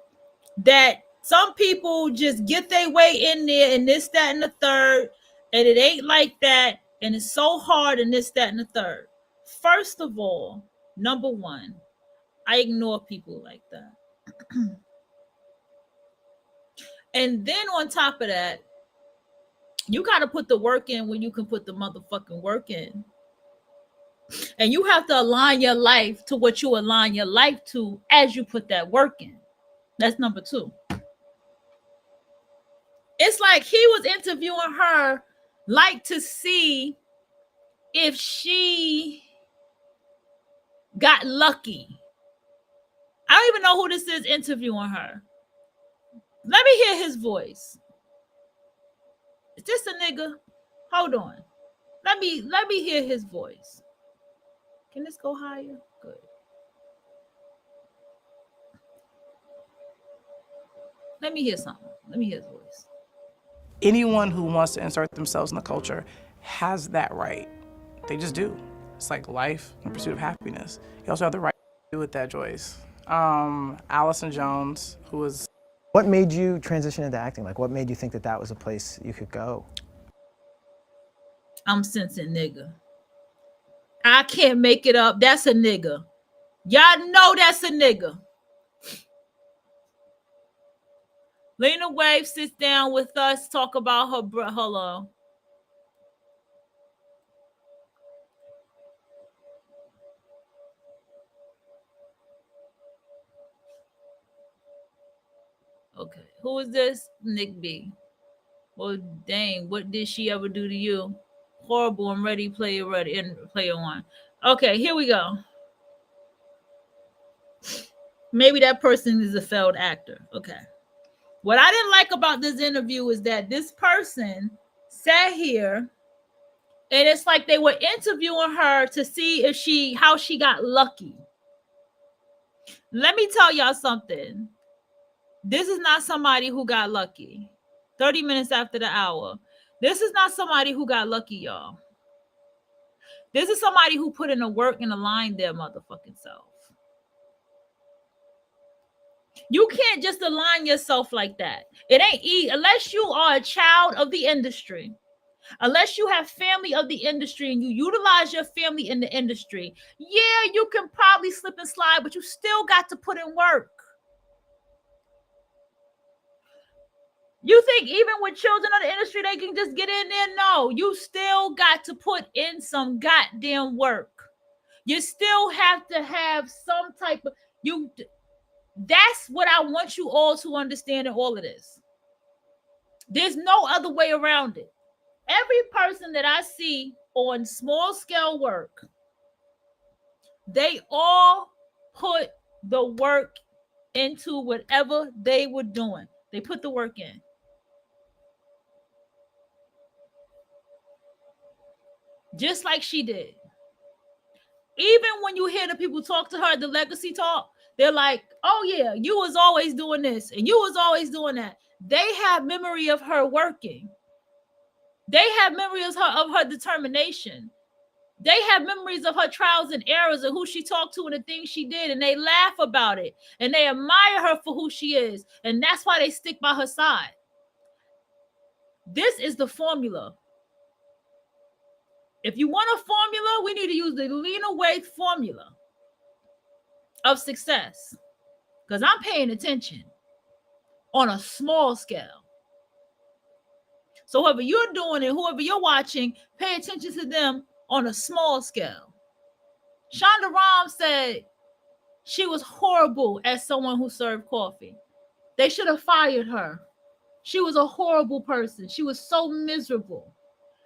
That some people just get their way in there and this, that, and the third, and it ain't like that. And it's so hard and this, that, and the third. First of all, number one, I ignore people like that. And then on top of that, you got to put the work in when you can put the motherfucking work in. And you have to align your life to what you align your life to as you put that work in. That's number two. It's like he was interviewing her like to see if she got lucky. I don't even know who this is interviewing her. Let me hear his voice. Is this a nigga? Hold on. Let me hear his voice. Can this go higher? Good. Let me hear something. Let me hear his voice. Anyone who wants to insert themselves in the culture has that right. They just do. It's like life and pursuit of happiness. You also have the right to do with that, Joyce. Allison Jones, who was... What made you transition into acting? Like, what made you think that that was a place you could go? I'm sensing nigga. I can't make it up. That's a nigga. Y'all know that's a nigga. Lena Waithe sits down with us, talk about her hello. Okay, who is this? Nick B. Well, dang, what did she ever do to you? Horrible and Ready Player One. Okay, here we go. Maybe that person is a failed actor. Okay. What I didn't like about this interview is that this person sat here and it's like they were interviewing her to see how she got lucky. Let me tell y'all something. This is not somebody who got lucky. 30 minutes after the hour. This is not somebody who got lucky, y'all. This is somebody who put in the work and aligned their motherfucking self. You can't just align yourself like that. It ain't easy unless you are a child of the industry. Unless you have family of the industry and you utilize your family in the industry, yeah, you can probably slip and slide, but you still got to put in work. You think even with children of the industry, they can just get in there? No, you still got to put in some goddamn work. You still have to have some type of that's what I want you all to understand in all of this. There's no other way around it. Every person that I see on small scale work, they all put the work into whatever they were doing. They put the work in. Just like she did. Even when you hear the people talk to her, the legacy talk, they're like, oh yeah, you was always doing this and you was always doing that. They have memory of her working. They have memories of her determination. They have memories of her trials and errors and who she talked to and the things she did, and they laugh about it and they admire her for who she is, and that's why they stick by her side. This is the formula. If you want a formula, we need to use the Lena Waithe formula of success, because I'm paying attention on a small scale. So whoever you're doing and whoever you're watching, pay attention to them on a small scale. Shonda Rhimes said she was horrible as someone who served coffee. They should have fired her. She was a horrible person. She was so miserable.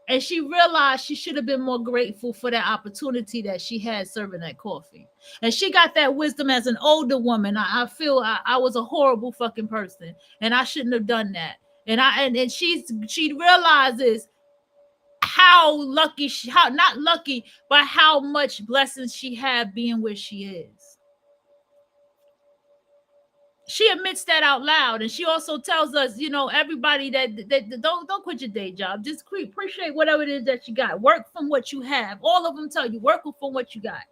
And she realized she should have been more grateful for that opportunity that she had serving that coffee. And she got that wisdom as an older woman. I feel I was a horrible fucking person and I shouldn't have done that. And she realizes how lucky not lucky, but how much blessings she had being where she is. She admits that out loud, and she also tells us, everybody that don't quit your day job. Just appreciate whatever it is that you got. Work from what you have. All of them tell you work from what you got.